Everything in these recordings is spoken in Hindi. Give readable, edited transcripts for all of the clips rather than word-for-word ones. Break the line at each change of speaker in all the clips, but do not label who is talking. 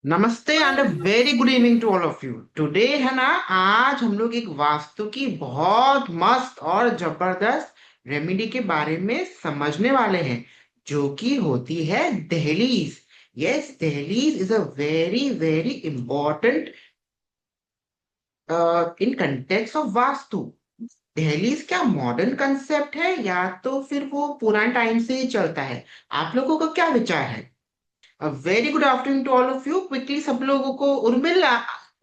नमस्ते and a very good evening to all of you. Today है ना, आज हम लोग एक वास्तु की बहुत मस्त और जबरदस्त रेमेडी के बारे में समझने वाले हैं, जो कि होती है दहलीज। यस, दहलीज is a very very important in context of vastu. दहलीज क्या मॉडर्न कंसेप्ट है या तो फिर वो पुराने टाइम से ही चलता है? आप लोगों का क्या विचार है? Very good afternoon to all of you. Quickly सब लोगों को उर्मिल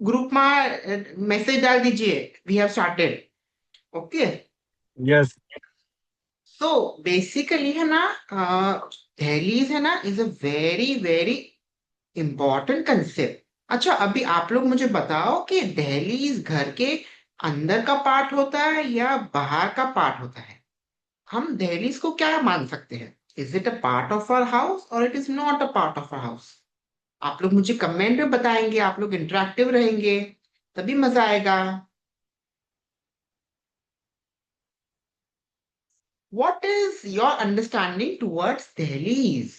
ग्रुप में मैसेज डाल दीजिए। We have started. Okay.
Yes.
So basically है ना, दहलीज है ना is a very very important concept. अच्छा, अभी आप लोग मुझे बताओ कि दहलीज घर के अंदर का पार्ट होता है या बाहर का पार्ट होता है? हम दहलीज को क्या मान सकते हैं? Is it a part of our house or it is not a part of our house? आप लोग मुझे कमेंट में बताएंगे, आप लोग इंटरेक्टिव रहेंगे, तभी मजा आएगा। What is your understanding towards दहलीज?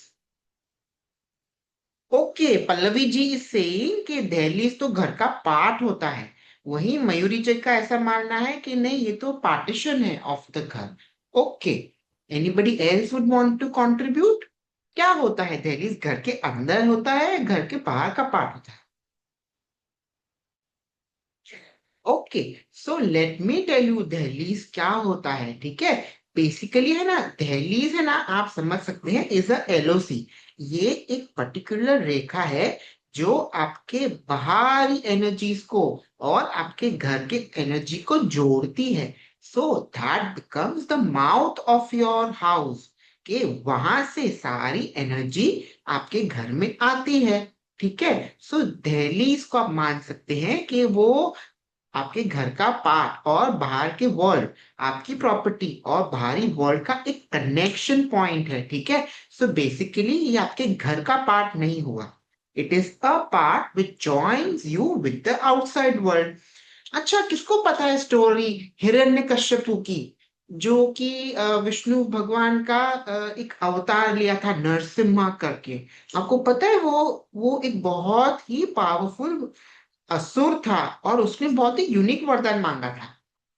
Okay, Pallavi ji is saying कि दहलीज तो घर का पार्ट होता है। वहीं मयूरी जी का ऐसा मानना है कि नहीं, ये तो पार्टीशन है ऑफ द घर। Okay, anybody else would want to contribute? क्या होता है दहलीज? घर के अंदर होता है, घर के बाहर का पार्ट होता है? Okay, so let me tell you दहलीज क्या होता है, ठीक है? बेसिकली है ना, दहलीज है ना, आप समझ सकते हैं, इज अ एलओसी। ये एक पर्टिकुलर रेखा है जो आपके बाहरी एनर्जीज को और आपके घर के एनर्जी को जोड़ती है। So that becomes the mouth of your house, कि वहां से सारी एनर्जी आपके घर में आती है। ठीक है, सो दहलीज को आप मान सकते हैं कि वो आपके घर का पार्ट और बाहर के वर्ल्ड, आपकी प्रॉपर्टी और बाहरी वर्ल्ड का एक कनेक्शन पॉइंट है। ठीक है, सो बेसिकली ये आपके घर का पार्ट नहीं हुआ। It is a part which joins you with the outside world. अच्छा, किसको पता है स्टोरी हिरण्यकश्यपु की, जो कि विष्णु भगवान का एक अवतार लिया था नरसिम्हा करके? आपको पता है वो एक बहुत ही पावरफुल असुर था और उसने बहुत ही यूनिक वरदान मांगा था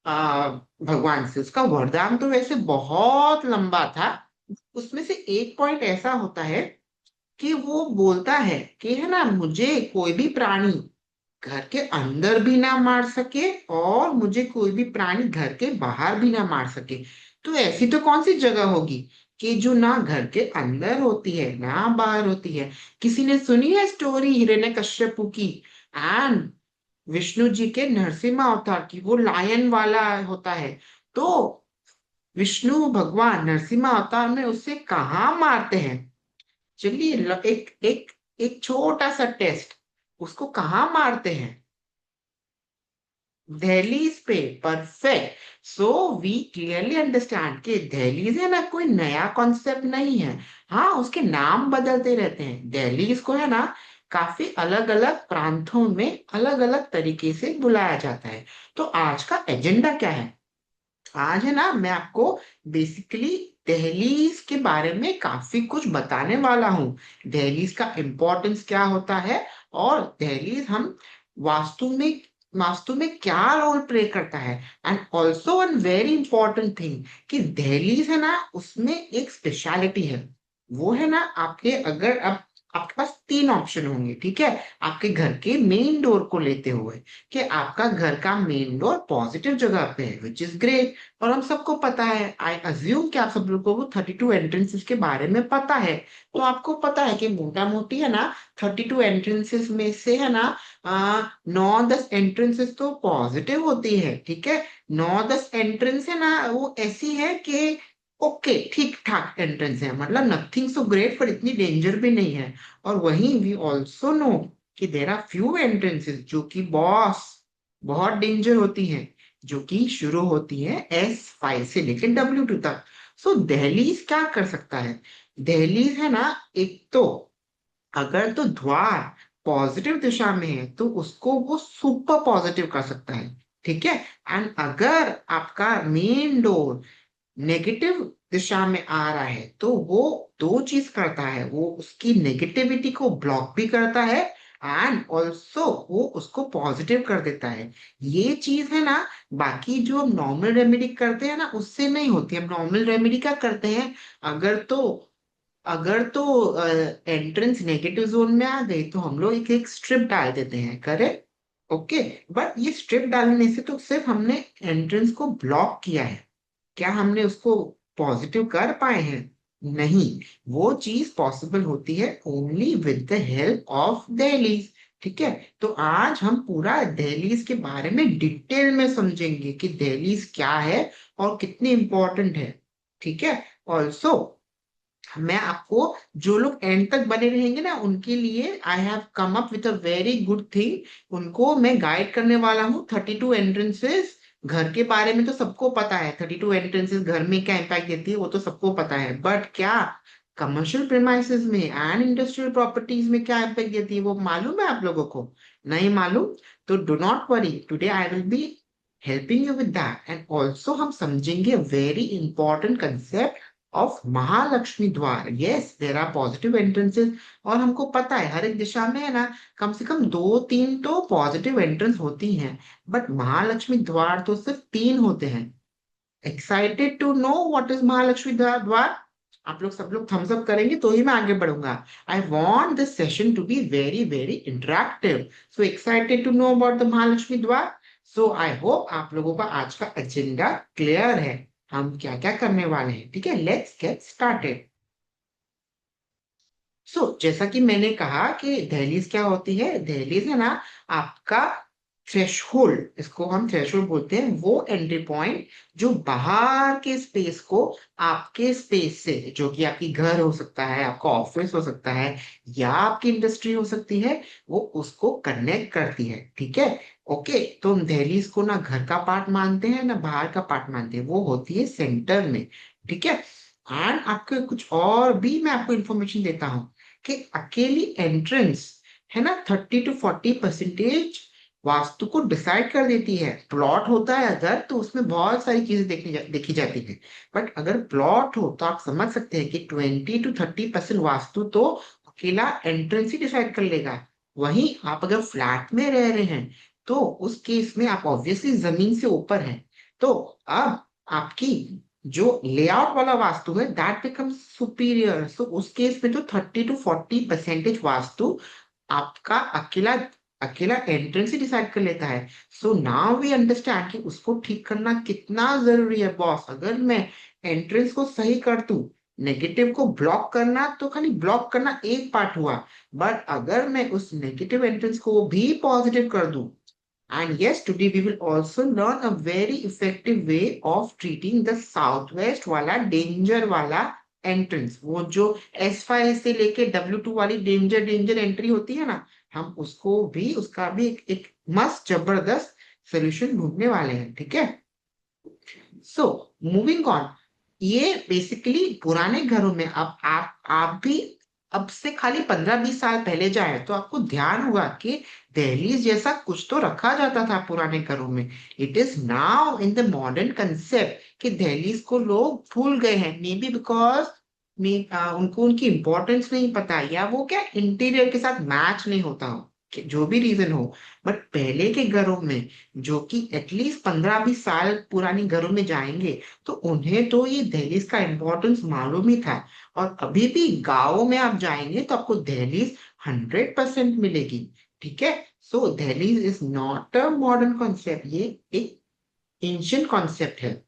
आ, भगवान से। उसका वरदान तो वैसे बहुत लंबा था। उसमें से एक पॉइंट ऐसा होता है कि वो बोलता है कि है ना, मुझे कोई भी प्राणी घर के अंदर भी ना मार सके और मुझे कोई भी प्राणी घर के बाहर भी ना मार सके। तो ऐसी तो कौन सी जगह होगी कि जो ना घर के अंदर होती है ना बाहर होती है? किसी ने सुनी है स्टोरी हिरण्यकश्यपु की एंड विष्णु जी के नरसिम्हा अवतार की? वो लायन वाला होता है। तो विष्णु भगवान नरसिम्हा अवतार में उससे कहाँ मारते हैं? चलिए एक एक एक छोटा सा टेस्ट, उसको कहाँ मारते हैं? दहलीज पे। Perfect. So we clearly understand कि दहलीज है ना, कोई नया कॉन्सेप्ट नहीं है। हाँ, उसके नाम बदलते रहते हैं। दहलीज को है ना, काफी अलग अलग प्रांतों में अलग अलग तरीके से बुलाया जाता है। तो आज का एजेंडा क्या है? आज है ना, मैं आपको बेसिकली दहलीज के बारे में काफी कुछ बताने वाला हूँ। दहलीज का इम्पोर्टेंस क्या होता है और दहलीज हम वास्तु में वास्तु में क्या रोल प्ले करता है। And also one very important thing, कि दहलीज है ना, उसमें एक स्पेशलिटी है। वो है ना, आपके अगर आप आपके पास तीन ऑप्शन होंगे, ठीक है, आपके घर के मेन डोर को लेते हुए, कि आपका घर का मेन डोर पॉजिटिव जगह पे है, विच इज ग्रेट। और हम सबको पता है, आई अज्यूम कि आप सब लोगों को 32 एंट्रेंसेस के बारे में पता है। तो आपको पता है कि मोटा मोटी है ना, 32 एंट्रेंसेस में से है ना, 9-10 एंट्रेंसेस तो पॉजिटिव होती है। ठीक है, 9-10 एंट्रेंस है ना, वो ऐसी है कि ओके, ठीक ठाक एंट्रेंस है, मतलब नथिंग सो ग्रेट पर इतनी डेंजर भी नहीं है। और वहीं वी ऑल्सो नो कि देर आर फ्यू एंट्रेंसेस जो कि बॉस बहुत डेंजर होती हैं, जो कि शुरू होती है S5 से लेकर W2 तक। सो दहलीज क्या कर सकता है? दहलीज है ना, एक तो अगर तो द्वार पॉजिटिव दिशा में है तो उसको वो सुपर पॉजिटिव कर सकता है। ठीक है, एंड अगर आपका मेन डोर नेगेटिव दिशा में आ रहा है तो वो दो चीज करता है, वो उसकी नेगेटिविटी को ब्लॉक भी करता है एंड ऑल्सो वो उसको पॉजिटिव कर देता है। ये चीज है ना, बाकी जो हम नॉर्मल रेमेडी करते हैं ना उससे नहीं होती। हम नॉर्मल रेमेडी क्या करते हैं, अगर तो अगर तो एंट्रेंस नेगेटिव जोन में आ गई तो हम लोग एक एक स्ट्रिप डाल देते हैं, करेक्ट। ओके, बट ये स्ट्रिप डालने से तो सिर्फ हमने एंट्रेंस को ब्लॉक किया है, क्या हमने उसको पॉजिटिव कर पाए हैं? नहीं। वो चीज पॉसिबल होती है only with the help of दहलीज। ठीक है, तो आज हम पूरा दहलीज के बारे में डिटेल में समझेंगे कि दहलीज क्या है और कितनी इंपॉर्टेंट है। ठीक है, ऑल्सो मैं आपको, जो लोग एंड तक बने रहेंगे ना उनके लिए I have come up with a very good thing. उनको मैं गाइड करने वाला हूँ 32 एंट्रेंसेस। घर के बारे में तो सबको पता है, 32 एंट्रेंसेस घर में क्या इम्पैक्ट देती है वो तो सबको पता है, बट क्या कमर्शियल प्रेमाइसेस में एंड इंडस्ट्रियल प्रॉपर्टीज में क्या इम्पैक्ट देती है वो मालूम है आप लोगों को? नहीं मालूम? तो do not worry, today I will be helping you with that. And also हम समझेंगे very important concept of Mahalakshmi द्वार। Yes, there are positive entrances, और हमको पता है हर एक दिशा में है ना कम से कम दो तीन तो पॉजिटिव एंट्रेंस होती हैं, बट महालक्ष्मी द्वार तो सिर्फ तीन होते हैं। Excited to know what is Mahalakshmi द्वार? आप लोग सब लोग थम्स अप करेंगे तो ही मैं आगे बढ़ूंगा। I want this session to be very very interactive. So excited to know about the Mahalakshmi द्वार। सो आई होप आप लोगों का आज का एजेंडा क्लियर है, हम क्या क्या करने वाले हैं। ठीक है, लेट्स गेट स्टार्टेड। जैसा कि मैंने कहा कि दहलीज क्या होती है, दहलीज है ना आपका थ्रेशोल्ड, इसको हम थ्रेशोल्ड बोलते हैं, वो एंट्री पॉइंट जो बाहर के स्पेस को आपके स्पेस से, जो कि आपकी घर हो सकता है, आपका ऑफिस हो सकता है, या आपकी इंडस्ट्री हो सकती है, वो उसको कनेक्ट करती है। ठीक है, ओके, तो हम दहलीज को ना घर का पार्ट मानते हैं ना बाहर का पार्ट मानते हैं, वो होती है सेंटर में। ठीक है, एंड आपके कुछ और भी मैं आपको इंफॉर्मेशन देता हूँ कि अकेली एंट्रेंस है ना 30 to 40% वास्तु को डिसाइड कर देती है। प्लॉट होता है अगर तो उसमें बहुत सारी चीजें देखी जाती है, बट अगर प्लॉट हो तो आप समझ सकते हैं कि 20 to 30% वास्तु तो अकेला एंट्रेंस ही डिसाइड कर लेगा। वहीं आप अगर फ्लैट में रह रहे हैं तो उस केस में आप ऑब्वियसली जमीन से ऊपर हैं, तो अब आपकी जो लेआउट वाला वास्तु है दैट बिकम्स सुपीरियर। सो उस केस में तो 30 to 40% वास्तु आपका अकेला अकेला एंट्रेंस ही डिसाइड कर लेता है। सो नाउ वी अंडरस्टैंड कि उसको ठीक करना कितना जरूरी है बॉस। अगर मैं एंट्रेंस को सही कर दूं, नेगेटिव को ब्लॉक करना तो खाली ब्लॉक करना एक पार्ट हुआ, बट अगर मैं उस नेगेटिव एंट्रेंस को भी पॉजिटिव कर दूं, and yes, today we will also learn a very effective way of treating the southwest वाला डेंजर वाला एंट्रेंस, वो जो S5 से लेके W2 वाली डेंजर डेंजर एंट्री होती है ना, हम उसको भी उसका भी एक मस्त जबरदस्त सोल्यूशन ढूंढने वाले हैं। ठीक है, सो मूविंग ऑन, ये बेसिकली पुराने घरों में, अब आप भी अब से खाली 15-20 साल पहले जाए तो आपको ध्यान होगा कि दहलीज जैसा कुछ तो रखा जाता था पुराने घरों में। It is now in the modern concept कि दहलीज को लोग भूल गए हैं, मे बी बिकॉज उनको उनकी इंपॉर्टेंस नहीं पता, या वो क्या इंटीरियर के साथ मैच नहीं होता हो, जो भी रीजन हो। बट पहले के घरों में, जो कि एटलीस्ट 15-20 साल पुरानी घरों में जाएंगे, तो उन्हें तो ये दहलीज का इम्पोर्टेंस मालूम ही था। और अभी भी गाँवों में आप जाएंगे तो आपको दहलीज 100% मिलेगी। ठीक है, सो दहलीज is not a modern concept, ये एक एंशियंट कॉन्सेप्ट है।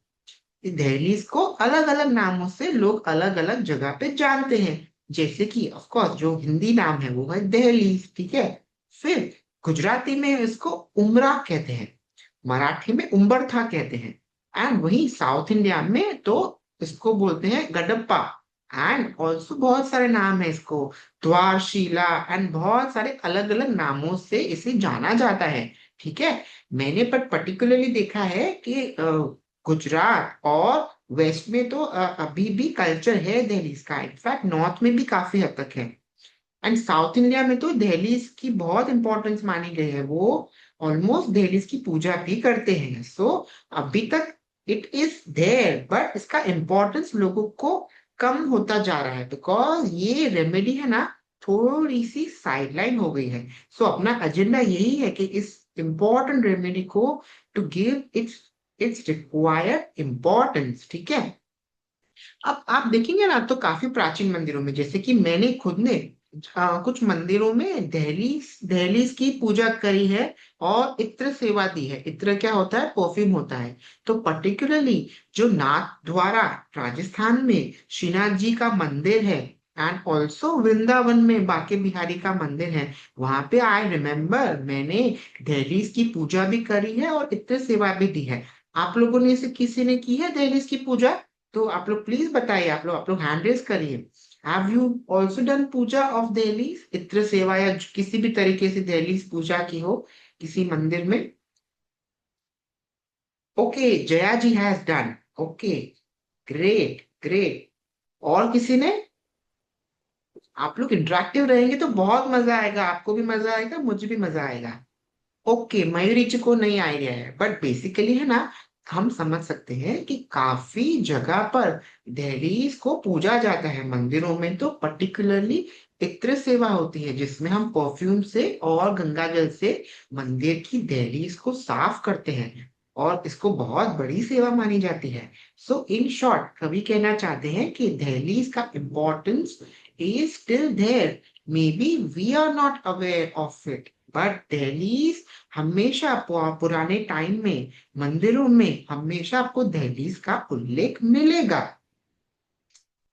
दहलीज को अलग अलग नामों से लोग अलग अलग जगह पे जानते हैं, जैसे कि ऑफ कोर्स जो हिंदी नाम है वो है दहलीज। ठीक है, फिर गुजराती में इसको उमरा कहते हैं, मराठी में उम्बरठा कहते हैं, एंड वही साउथ इंडिया में तो इसको बोलते हैं गडप्पा। एंड ऑल्सो बहुत सारे नाम है इसको, द्वारशीला, एंड बहुत सारे अलग अलग नामों से इसे जाना जाता है। ठीक है, मैंने पर पर्टिकुलरली देखा है कि गुजरात और वेस्ट में तो अभी भी कल्चर है दहलीज का, इनफैक्ट नॉर्थ में भी काफी हद तक है। एंड साउथ इंडिया में तो दहलीज की बहुत इंपॉर्टेंस मानी गई है, वो ऑलमोस्ट दहलीज की पूजा भी करते हैं। अभी तक इट इज देयर, बट इसका इम्पोर्टेंस लोगों को कम होता जा रहा है, बिकॉज ये रेमेडी है ना थोड़ी सी साइडलाइन हो गई है। सो अपना एजेंडा यही है कि इस इम्पोर्टेंट रेमेडी को to give its its required importance, ठीक है। अब आप देखेंगे ना तो काफी प्राचीन मंदिरों में, जैसे कि मैंने खुद ने कुछ मंदिरों में दहलीज दहलीज की पूजा करी है और इत्र सेवा दी है। इत्र क्या होता है? परफ्यूम होता है। तो पर्टिकुलरली जो नाथ द्वारा राजस्थान में श्रीनाथ जी का मंदिर है, एंड ऑल्सो वृंदावन में बाके बिहारी का मंदिर है, वहां पे आई रिमेम्बर मैंने दहलीज की पूजा भी करी है और इत्र सेवा भी दी है। आप लोगों ने से किसी ने की है दहलीज की पूजा? तो आप लोग प्लीज बताइए, आप लोग हैंड रेज करिए। हैव यू ऑल्सो डन पूजा ऑफ दहलीज, इत्र सेवा या किसी भी तरीके से दहलीज पूजा की हो किसी मंदिर में? Okay, Jaya ji has done. Okay, great great. और किसी ने? आप लोग इंटरेक्टिव रहेंगे तो बहुत मजा आएगा, आपको भी मजा आएगा, मुझे भी मजा आएगा। ओके, मयूरी को नहीं आइडिया है, बट बेसिकली है ना, हम समझ सकते हैं कि काफी जगह पर दहलीज को पूजा जाता है। मंदिरों में तो पर्टिकुलरली इत्र सेवा होती है, जिसमें हम परफ्यूम से और गंगा जल से मंदिर की दहलीज को साफ करते हैं, और इसको बहुत बड़ी सेवा मानी जाती है। सो इन शॉर्ट कवि कहना चाहते हैं कि दहलीज का importance is still there, maybe we are not aware of it, but दहलीज हमेशा पुराने टाइम में मंदिरों में हमेशा आपको दहलीज का उल्लेख मिलेगा।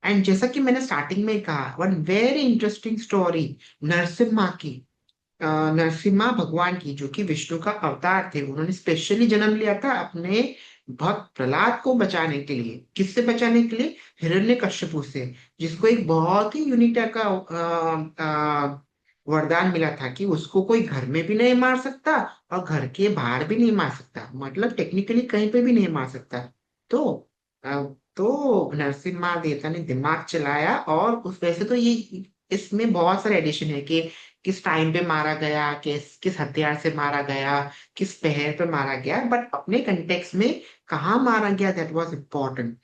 एंड जैसा कि मैंने स्टार्टिंग में कहा, one very interesting story Narasimha की। नरसिम्हा भगवान की, जो कि विष्णु का अवतार थे, उन्होंने स्पेशली जन्म लिया था अपने भक्त प्रहलाद को बचाने के लिए। किससे बचाने के लिए? हिरण्यकश्यपु से, जिसको एक बहुत ही यूनिक टाइप का वरदान मिला था कि उसको कोई घर में भी नहीं मार सकता और घर के बाहर भी नहीं मार सकता, मतलब टेक्निकली कहीं पे भी नहीं मार सकता। तो अ, तो नरसिम्हा देवता ने दिमाग चलाया, और उस वैसे तो ये इसमें बहुत सारे एडिशन है कि किस टाइम पे मारा गया, किस किस हथियार से मारा गया, किस पहर पे मारा गया, बट अपने कंटेक्स में कहाँ मारा गया, दैट वाज इम्पोर्टेंट।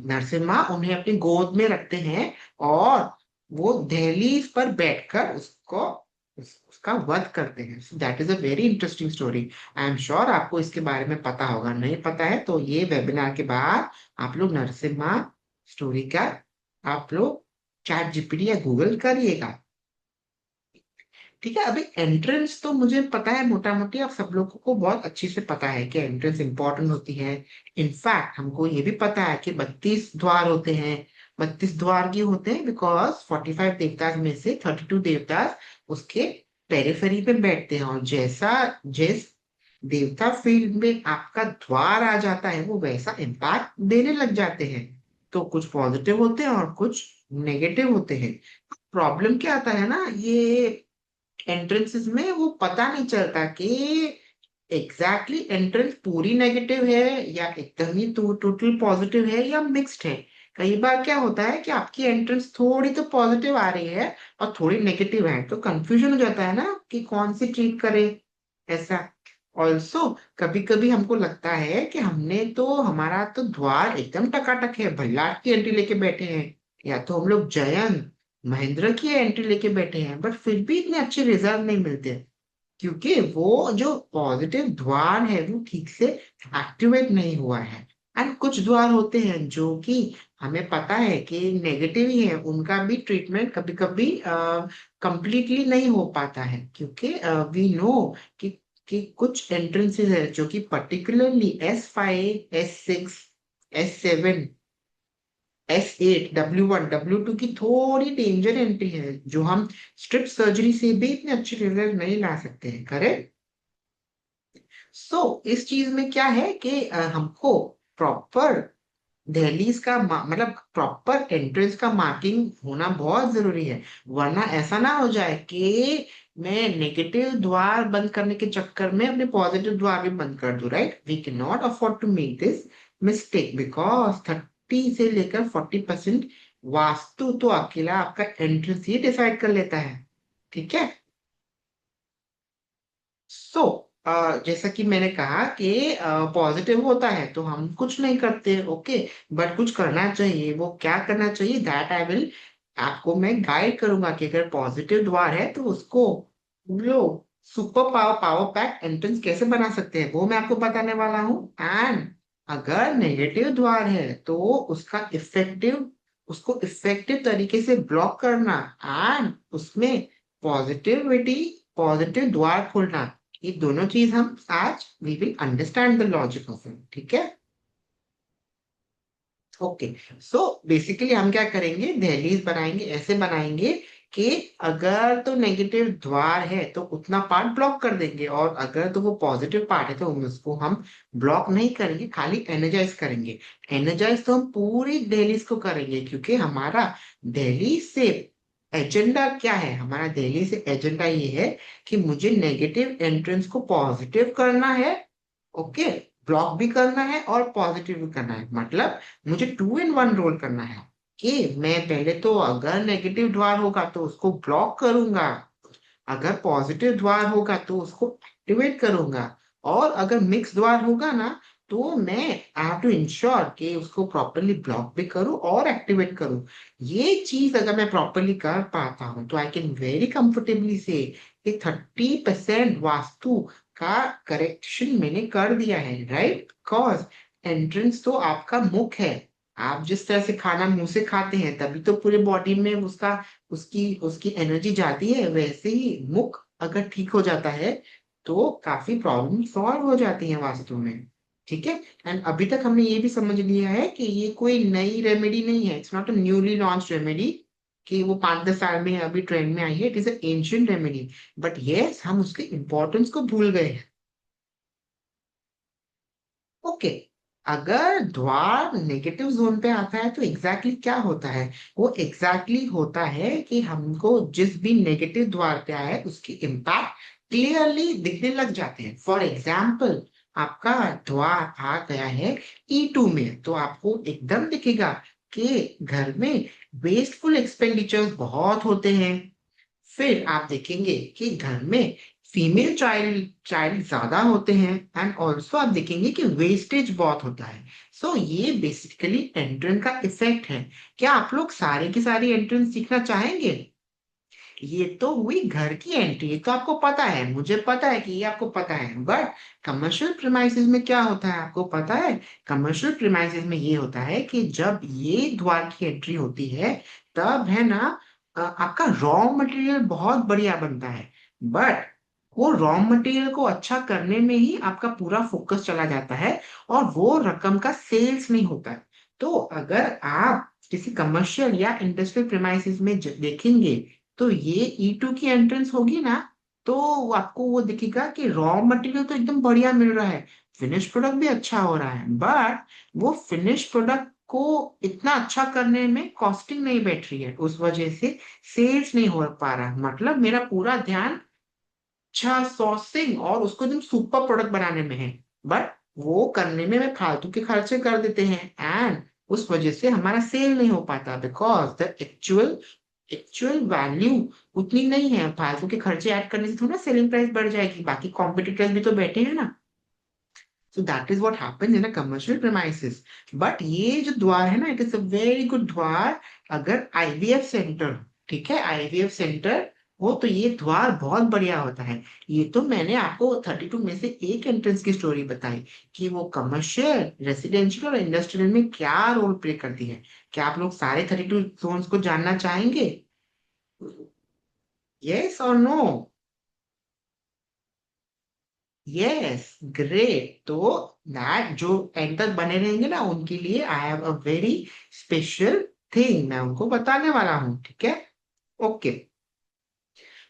नरसिम्हा उन्हें अपनी गोद में रखते हैं, और वो दहलीज पर बैठकर उसका वध करते हैं। सो that is a very interesting story. I am sure आपको इसके बारे में पता होगा, नहीं पता है तो ये वेबिनार के बाद आप लोग नरसिम्हा स्टोरी का आप लोग चैट जीपीटी या गूगल करिएगा। ठीक है, अभी एंट्रेंस तो मुझे पता है मोटा मोटी, आप सब लोगों को बहुत अच्छे से पता है कि एंट्रेंस इंपॉर्टेंट होती है। इनफैक्ट हमको ये भी पता है कि 32 द्वार होते हैं। 32 द्वार क्यों होते हैं? बिकॉज 45 देवताज में से 32 देवताज उसके पेरिफेरी पे बैठते हैं, और जैसा जिस देवता फील्ड में आपका द्वार आ जाता है वो वैसा इम्पैक्ट देने लग जाते हैं। तो कुछ पॉजिटिव होते हैं और कुछ नेगेटिव होते हैं। प्रॉब्लम क्या आता है ना, ये एंट्रेंसेस में वो पता नहीं चलता कि एग्जैक्टली एंट्रेंस पूरी नेगेटिव है या एकदम ही टोटल पॉजिटिव है या मिक्स्ड है। कई बार क्या होता है कि आपकी एंट्रेंस थोड़ी तो पॉजिटिव आ रही है और थोड़ी नेगेटिव है, तो कंफ्यूजन हो जाता है ना कि कौन सी ट्रीट करे, ऐसा। ऑल्सो कभी कभी हमको लगता है कि हमने तो हमारा तो द्वार एकदम टकाटक है, भल्लाट की एंट्री लेके बैठे हैं, या तो हम लोग जयंत महेंद्र की एंट्री लेके बैठे हैं, बट फिर भी इतने अच्छे रिजल्ट नहीं मिलते, क्योंकि वो जो पॉजिटिव द्वार है वो ठीक से एक्टिवेट नहीं हुआ है। एंड कुछ द्वार होते हैं जो कि हमें पता है कि नेगेटिव ही है, उनका भी ट्रीटमेंट कभी कभी कंप्लीटली नहीं हो पाता है, क्योंकि वी नो कि कुछ एंट्रेंसेस है जो कि particularly S5 S6 S7 S8 W1 W2 की थोड़ी डेंजर एंट्री है, जो हम स्ट्रिप सर्जरी से भी इतने अच्छे रिजल्ट नहीं ला सकते हैं, करेक्ट। इस चीज में क्या है कि हमको प्रॉपर दहलीज का मतलब प्रॉपर एंट्रेंस का मार्किंग होना बहुत जरूरी है, वरना ऐसा ना हो जाए कि मैं नेगेटिव द्वार बंद करने के चक्कर में अपने पॉजिटिव द्वार भी बंद कर दूं, right. We can not afford to make this mistake, because 30 से लेकर 40% वास्तु तो अकेला आपका एंट्रेंस ही डिसाइड कर लेता है, ठीक है। सो जैसा कि मैंने कहा कि पॉजिटिव होता है तो हम कुछ नहीं करते, ओके, बट कुछ करना चाहिए। वो क्या करना चाहिए, दैट आई विल आपको मैं गाइड करूंगा कि अगर पॉजिटिव द्वार है तो उसको हम लोग super power power pack entrance कैसे बना सकते हैं, वो मैं आपको बताने वाला हूँ। एंड अगर नेगेटिव द्वार है तो उसको इफेक्टिव तरीके से ब्लॉक करना एंड उसमें पॉजिटिविटी पॉजिटिव द्वार खोलना, ये दोनों चीज हम आज we will understand the logic of it, ठीक है। ओके, सो बेसिकली हम क्या करेंगे, दहलीज बनाएंगे, ऐसे बनाएंगे कि अगर तो नेगेटिव द्वार है तो उतना पार्ट ब्लॉक कर देंगे, और अगर तो वो पॉजिटिव पार्ट है तो उसको हम ब्लॉक नहीं करेंगे, खाली एनर्जाइज करेंगे। एनर्जाइज तो हम पूरी दहलीज को करेंगे, क्योंकि हमारा दहलीज से एजेंडा क्या है, हमारा दिल्ली से एजेंडा ये है कि मुझे नेगेटिव एंट्रेंस को पॉजिटिव करना है। ओके, ब्लॉक भी करना है और पॉजिटिव भी करना है, मतलब मुझे 2 in 1 रोल करना है कि मैं पहले तो अगर नेगेटिव द्वार होगा तो उसको ब्लॉक करूंगा, अगर पॉजिटिव द्वार होगा तो उसको एक्टिवेट करूंगा, और अगर मिक्स द्वार होगा ना तो मैं आई हैव टू इंश्योर कि उसको प्रॉपरली ब्लॉक भी करूं और एक्टिवेट करूं। ये चीज अगर मैं प्रॉपरली कर पाता हूं तो आई कैन वेरी कंफर्टेबली से कि 30% वास्तु का करेक्शन मैंने कर दिया है, राइट। कॉज एंट्रेंस तो आपका मुख है, आप जिस तरह से खाना मुंह से खाते हैं तभी तो पूरे बॉडी में उसका उसकी उसकी एनर्जी जाती है, वैसे ही मुख अगर ठीक हो जाता है तो काफी प्रॉब्लम सॉल्व हो जाती हैं वास्तव में, ठीक है। एंड अभी तक हमने ये भी समझ लिया है कि ये कोई नई रेमेडी नहीं है, it's not a newly launch remedy कि वो 5-10 साल में अभी ट्रेंड में आई है, it is ancient remedy. But yes, हम उसके इम्पोर्टेंस को भूल गए हैं। ओके, अगर द्वार नेगेटिव जोन पे आता है तो एग्जैक्टली क्या होता है, वो एग्जैक्टली होता है कि हमको जिस भी नेगेटिव द्वार पे आया है उसकी इम्पैक्ट क्लियरली दिखने लग जाते हैं। फॉर एग्जाम्पल, आपका द्वार आ गया है E2 में तो आपको एकदम दिखेगा कि घर में वेस्टफुल एक्सपेंडिचर्स बहुत होते हैं। फिर आप देखेंगे कि घर में फीमेल चाइल्ड चाइल्ड ज्यादा होते हैं, एंड ऑल्सो आप देखेंगे कि वेस्टेज बहुत होता है। सो ये बेसिकली एंट्रेंस का इफेक्ट है। क्या आप लोग सारे की सारी एंट्रेंस सीखना चाहेंगे? ये तो हुई घर की एंट्री, ये तो आपको पता है, मुझे पता है कि ये आपको पता है। बट कमर्शियल प्रीमाइसेस में क्या होता है आपको पता है? कमर्शियल प्रीमाइसेस में ये होता है कि जब ये द्वार की एंट्री होती है तब है ना, आपका रॉ मटेरियल बहुत बढ़िया बनता है, बट वो रॉ मटेरियल को अच्छा करने में ही आपका पूरा फोकस चला जाता है, और वो रकम का सेल्स नहीं होता है। तो अगर आप किसी कमर्शियल या इंडस्ट्रियल प्रीमाइसेस में देखेंगे तो ये E2 की एंट्रेंस होगी ना, तो आपको वो दिखेगा कि रॉ मटेरियल तो एकदम बढ़िया मिल रहा है, फिनिश प्रोडक्ट भी अच्छा हो रहा है, बट वो फिनिश प्रोडक्ट को इतना अच्छा करने में कॉस्टिंग नहीं बैठ रही है, उस वजह से सेल्स नहीं हो पा रहा, मतलब मेरा पूरा ध्यान अच्छा सोर्सिंग और उसको एकदम सुपर प्रोडक्ट बनाने में है, बट वो करने में मैं फालतू के खर्चे कर देते हैं, एंड उस वजह से हमारा सेल नहीं हो पाता, because the actual actual value उतनी नहीं है। फालतू के खर्चे ऐड करने से थोड़ा सेलिंग प्राइस बढ़ जाएगी, बाकी कॉम्पिटिटर्स भी तो बैठे हैं ना। सो that is what happens in a commercial premises. But ये जो द्वार है ना, it is a very good द्वार अगर आईवीएफ सेंटर, ठीक है, आईवीएफ सेंटर हो तो ये द्वार बहुत बढ़िया होता है। ये तो मैंने आपको 32 में से एक एंट्रेंस की स्टोरी बताई कि वो कमर्शियल, रेसिडेंशियल और इंडस्ट्रियल में क्या रोल प्ले करती है। क्या आप लोग सारे 32 जोन्स को जानना चाहेंगे? यस और नो? Yes, great. तो दैट जो एंड तक बने रहेंगे ना उनके लिए I have a very special thing, मैं उनको बताने वाला हूँ, ठीक है। ओके,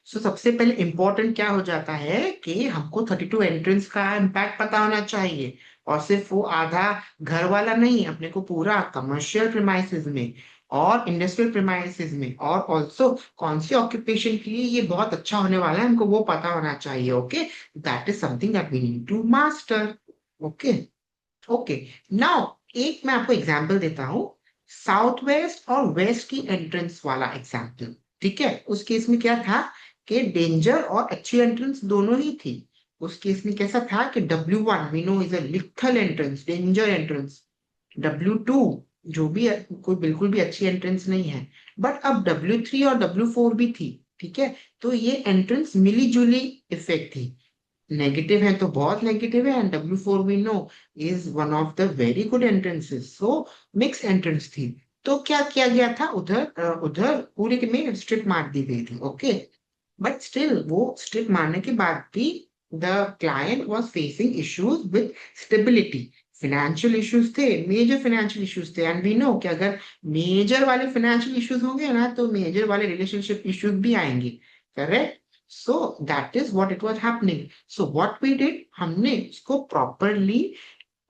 सो सबसे पहले इंपॉर्टेंट क्या हो जाता है कि हमको 32 एंट्रेंस का इम्पैक्ट पता होना चाहिए, और सिर्फ वो आधा घर वाला नहीं, अपने को पूरा कमर्शियल प्रीमाइसेस में और इंडस्ट्रियल प्रीमाइसेस में और ऑल्सो कौन सी ऑक्यूपेशन के लिए ये बहुत अच्छा होने वाला है हमको वो पता होना चाहिए। Okay, that is something that we need to master. Okay, okay, now एक मैं आपको एग्जांपल देता हूँ, साउथ वेस्ट और वेस्ट की एंट्रेंस वाला एग्जांपल, ठीक है। उस केस में क्या था कि डेंजर और अच्छी एंट्रेंस दोनों ही थी। उस केस में कैसा था कि W1 we know is a lethal entrance, danger entrance, W2 जो भी कोई बिल्कुल भी अच्छी एंट्रेंस नहीं है। बट अब W3 और W4 भी थी, ठीक है। तो ये एंट्रेंस मिली जुली इफेक्ट थी। नेगेटिव है तो बहुत नेगेटिव है, and W4 we know is one of the very good entrances, so mix entrance थी। तो क्या किया गया था, उधर उधर पूरे में स्ट्रिप मार दी गई थी, ओके। बट स्टिल वो स्ट्रिप मारने के बाद भी the client was facing issues with stability. Financial issues थे, मेजर फिनेंशियल इश्यूज थे, एंड वी नो कि अगर मेजर वाले फिनेंशियल इश्यूज होंगे ना तो मेजर वाले रिलेशनशिप इश्यूज भी आएंगे, correct. So that is what it was happening. So what we did, हमने उसको प्रॉपरली,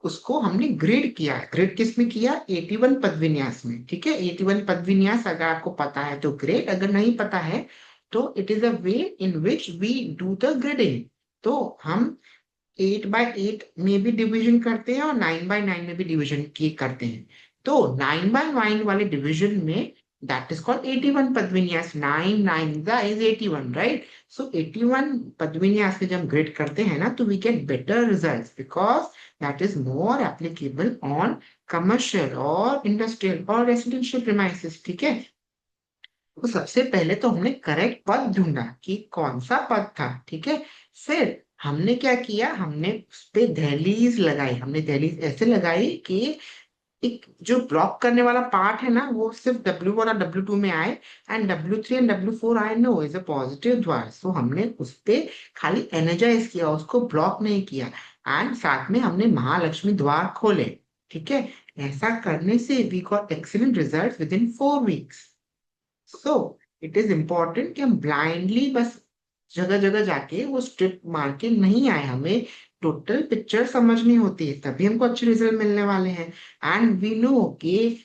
उसको हमने ग्रिड किया। ग्रिड किस में किया, 81 पद विन्यास में, ठीक है। 81 पद विन्यास अगर आपको पता है तो ग्रेट, अगर नहीं पता है तो it is a way in which we do the grading. तो हम 8 by 8 में भी डिवीजन करते हैं और 9 by 9 में भी डिवीजन की करते हैं। तो 9 by 9 वाले डिवीजन में दैट इज कॉल्ड 81 पदविन्यास। 9 9 इज 81, राइट। सो 81 पदविन्यास में जब हम ग्रेड करते हैं ना तो we get better results, because that is more applicable on commercial और इंडस्ट्रियल और रेसिडेंशियल प्रीमाइसेस, ठीक है। तो सबसे पहले तो हमने करेक्ट पद ढूंढा कि कौन सा पद था, ठीक है। फिर हमने क्या किया, हमने उस पे दहलीज लगाई। हमने दहलीज ऐसे लगाई कि एक जो ब्लॉक करने वाला पार्ट है ना वो सिर्फ W1 और W2 में आए, एंड W3 एंड W4 आए नो इज अ पॉजिटिव द्वार। सो हमने उस पे खाली एनर्जाइज किया, उसको ब्लॉक नहीं किया। एंड साथ में हमने महालक्ष्मी द्वार खोले, ठीक है। ऐसा करने से we got excellent result within 4 weeks. So it is important कि हम ब्लाइंडली बस जगह जगह जाके वो स्ट्रिप मार के नहीं आए, हमें टोटल पिक्चर समझनी होती है, तभी हमको अच्छे रिजल्ट मिलने वाले हैं। एंड वी नो कि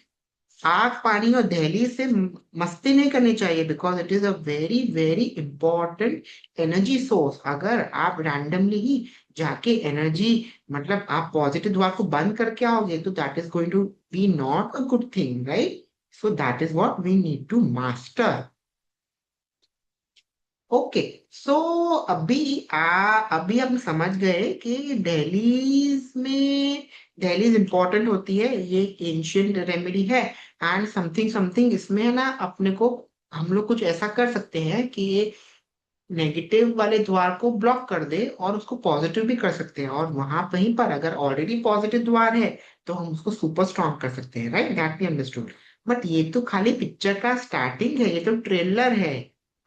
आग पानी और दहलीज से मस्ती नहीं करनी चाहिए, because it is a very very important energy source. अगर आप रैंडमली ही जाके एनर्जी, मतलब आप पॉजिटिव द्वार को बंद करके आओगे तो that is going to be not a good thing, right. So that is what we need to master. Okay. So अभी हम समझ गए कि दहलीज में, दहलीज इंपॉर्टेंट होती है, ये एंशियंट रेमेडी है। एंड समथिंग समथिंग इसमें है ना, अपने को हम लोग कुछ ऐसा कर सकते हैं कि ये नेगेटिव वाले द्वार को ब्लॉक कर दे और उसको पॉजिटिव भी कर सकते हैं, और वहां वहीं पर अगर ऑलरेडी पॉजिटिव द्वार है तो हम उसको सुपर स्ट्रॉन्ग कर सकते हैं, right. That we understood. But ये तो खाली पिक्चर का स्टार्टिंग है, ये तो ट्रेलर है।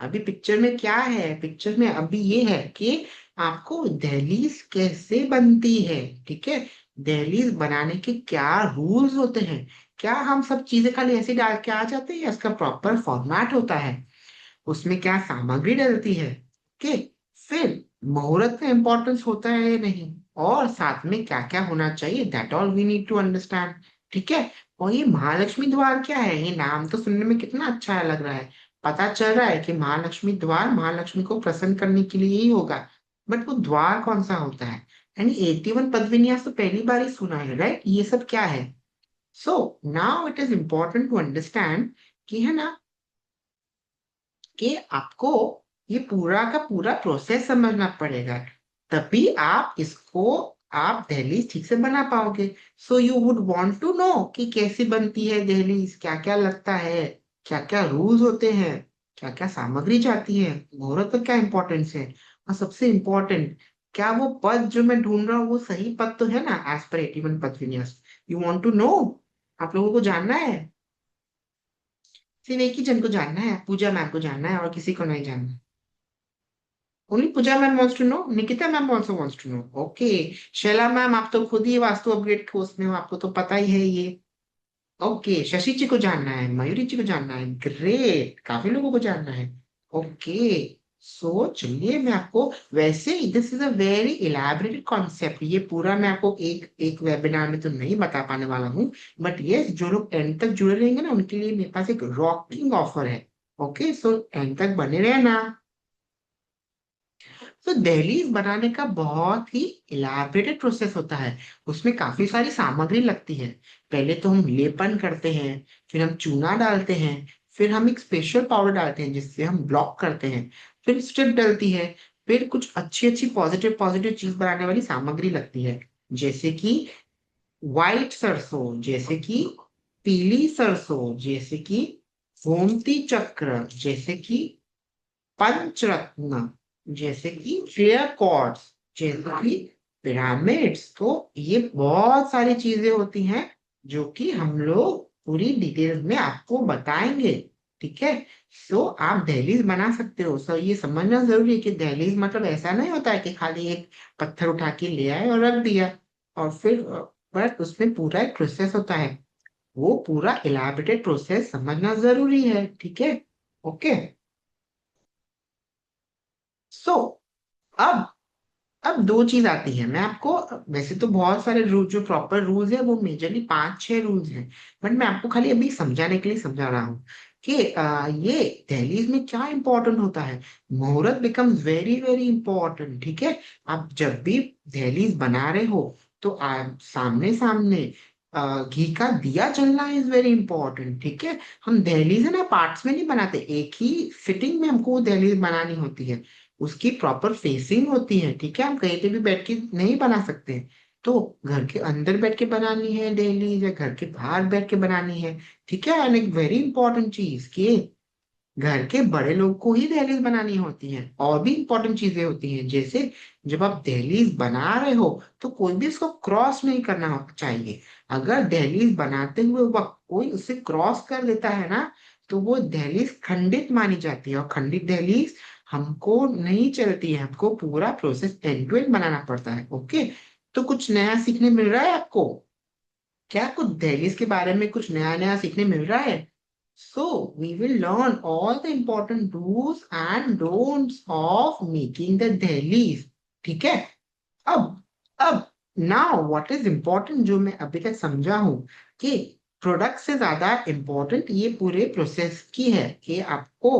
अभी पिक्चर में क्या है, पिक्चर में अभी ये है कि आपको दहलीज कैसे बनती है, ठीक है। दहलीज बनाने के क्या रूल्स होते हैं, क्या हम सब चीजें खाली ऐसे डाल के आ जाते हैं या इसका प्रॉपर फॉर्मेट होता है, उसमें क्या सामग्री डलती है, ओके। फिर मुहूर्त का इंपॉर्टेंस होता है या नहीं, और साथ में क्या क्या होना चाहिए, that all we need to understand, ठीक है। और ये महालक्ष्मी द्वार क्या है, ये नाम तो सुनने में कितना अच्छा लग रहा है। पता चल रहा है कि महालक्ष्मी द्वार महालक्ष्मी को प्रसन्न करने के लिए ही होगा। बट वो द्वार कौन सा होता है, यानी 81 पदविन्यास तो पहली बार ही सुना है, राइट। ये सब क्या है। So now it is important to understand कि है ना, कि आपको ये पूरा का पूरा प्रोसेस समझना पड़ेगा, तभी आप इसको, आप दहलीज ठीक से बना पाओगे। So you would want to know कि कैसे बनती है दहलीज, क्या क्या लगता है, क्या क्या रूल्स होते हैं, क्या क्या सामग्री जाती है, मुहूर्त का क्या इंपॉर्टेंस है, और सबसे इम्पोर्टेंट, क्या वो पद जो मैं ढूंढ रहा हूँ वो सही पद तो है ना, एज पर 81 पद विन्यास। यू वांट टू नो, आप लोगों को जानना है। सिर्फ एक ही जन को जानना है, पूजा मैम को जानना है और किसी को नहीं जानना। Only Pooja ma'am wants to know, Nikita ma'am also wants to know, okay. Shaila ma'am आप तो खुद ही वास्तु अपग्रेड कोर्स में हो, आपको तो पता ही है ये। ओके, शशि जी को जानना है, मयूरी जी को जानना है, ग्रेट, काफी लोगों को जानना है। ओके। सो चलिए मैं आपको, वैसे this is a very elaborated concept, ये पूरा मैं आपको एक एक वेबिनार में तो नहीं बता पाने वाला हूँ। बट ये जो लोग एंड तक जुड़े रहेंगे ना उनके लिए मेरे पास एक रॉकिंग ऑफर है। ओके, सो एंड तक बने रहना। तो दहलीज बनाने का बहुत ही इलाबरेटेड प्रोसेस होता है, उसमें काफी सारी सामग्री लगती है। पहले तो हम लेपन करते हैं, फिर हम चूना डालते हैं, फिर हम एक स्पेशल पाउडर डालते हैं जिससे हम ब्लॉक करते हैं, फिर स्ट्रिप डलती है, फिर कुछ अच्छी अच्छी पॉजिटिव पॉजिटिव चीज बनाने वाली सामग्री लगती है, जैसे कि व्हाइट सरसों, जैसे कि पीली सरसों, जैसे कि गोमती चक्र, जैसे कि पंचरत्न, जैसे कि क्लियर कॉर्ड्स, जैसे कि पिरामिड्स। तो ये बहुत सारी चीजें होती हैं जो कि हम लोग पूरी डिटेल में आपको बताएंगे। ठीक है। सो आप दहलीज बना सकते हो। सो ये समझना जरूरी है कि दहलीज मतलब ऐसा नहीं होता है कि खाली एक पत्थर उठा के ले आए और रख दिया और फिर बट उसमें पूरा एक प्रोसेस होता है। वो पूरा इलाबरेटेड प्रोसेस समझना जरूरी है। ठीक है। ओके। सो अब अब दो चीज आती है। मैं आपको, वैसे तो बहुत सारे रूल, जो प्रॉपर रूल्स है वो मेजरली 5-6 रूल्स हैं, बट मैं आपको खाली अभी समझाने के लिए समझा रहा हूँ कि ये दहलीज में क्या इंपॉर्टेंट होता है। मुहूर्त बिकम्स वेरी वेरी इंपॉर्टेंट। ठीक है। आप जब भी दहलीज बना रहे हो तो आप सामने सामने घी का दिया जलना इज वेरी इंपॉर्टेंट। ठीक है। हम दहलीज है ना पार्ट्स में नहीं बनाते, एक ही फिटिंग में हमको वो दहलीज बनानी होती है। उसकी प्रॉपर फेसिंग होती है। ठीक है। हम कहीं पे भी बैठ के नहीं बना सकते। तो घर के अंदर बैठ के बनानी है डेली या घर के बाहर बैठ के बनानी है। ठीक है। एंड एक वेरी इंपॉर्टेंट चीज कि घर के बड़े लोग को ही दहलीज बनानी होती है। और भी इंपॉर्टेंट चीजें होती हैं, जैसे जब आप दहलीज बना रहे हो तो कोई भी उसको क्रॉस नहीं करना चाहिए। अगर दहलीज बनाते हुए वक्त कोई उसे क्रॉस कर देता है ना, तो वो दहलीज खंडित मानी जाती है, और खंडित दहलीज हमको नहीं चलती है। हमको पूरा प्रोसेस एंड टू एंड बनाना पड़ता है। ओके। तो कुछ नया सीखने मिल रहा है आपको? क्या कुछ दहलीज के बारे में कुछ नया नया सीखने मिल रहा है? So we will learn all the important do's and don'ts of making the dailies. ठीक है। अब अब नाउ व्हाट इज इम्पोर्टेंट, जो मैं अभी तक समझा हूं कि प्रोडक्ट से ज्यादा इम्पोर्टेंट ये पूरे प्रोसेस की है कि आपको,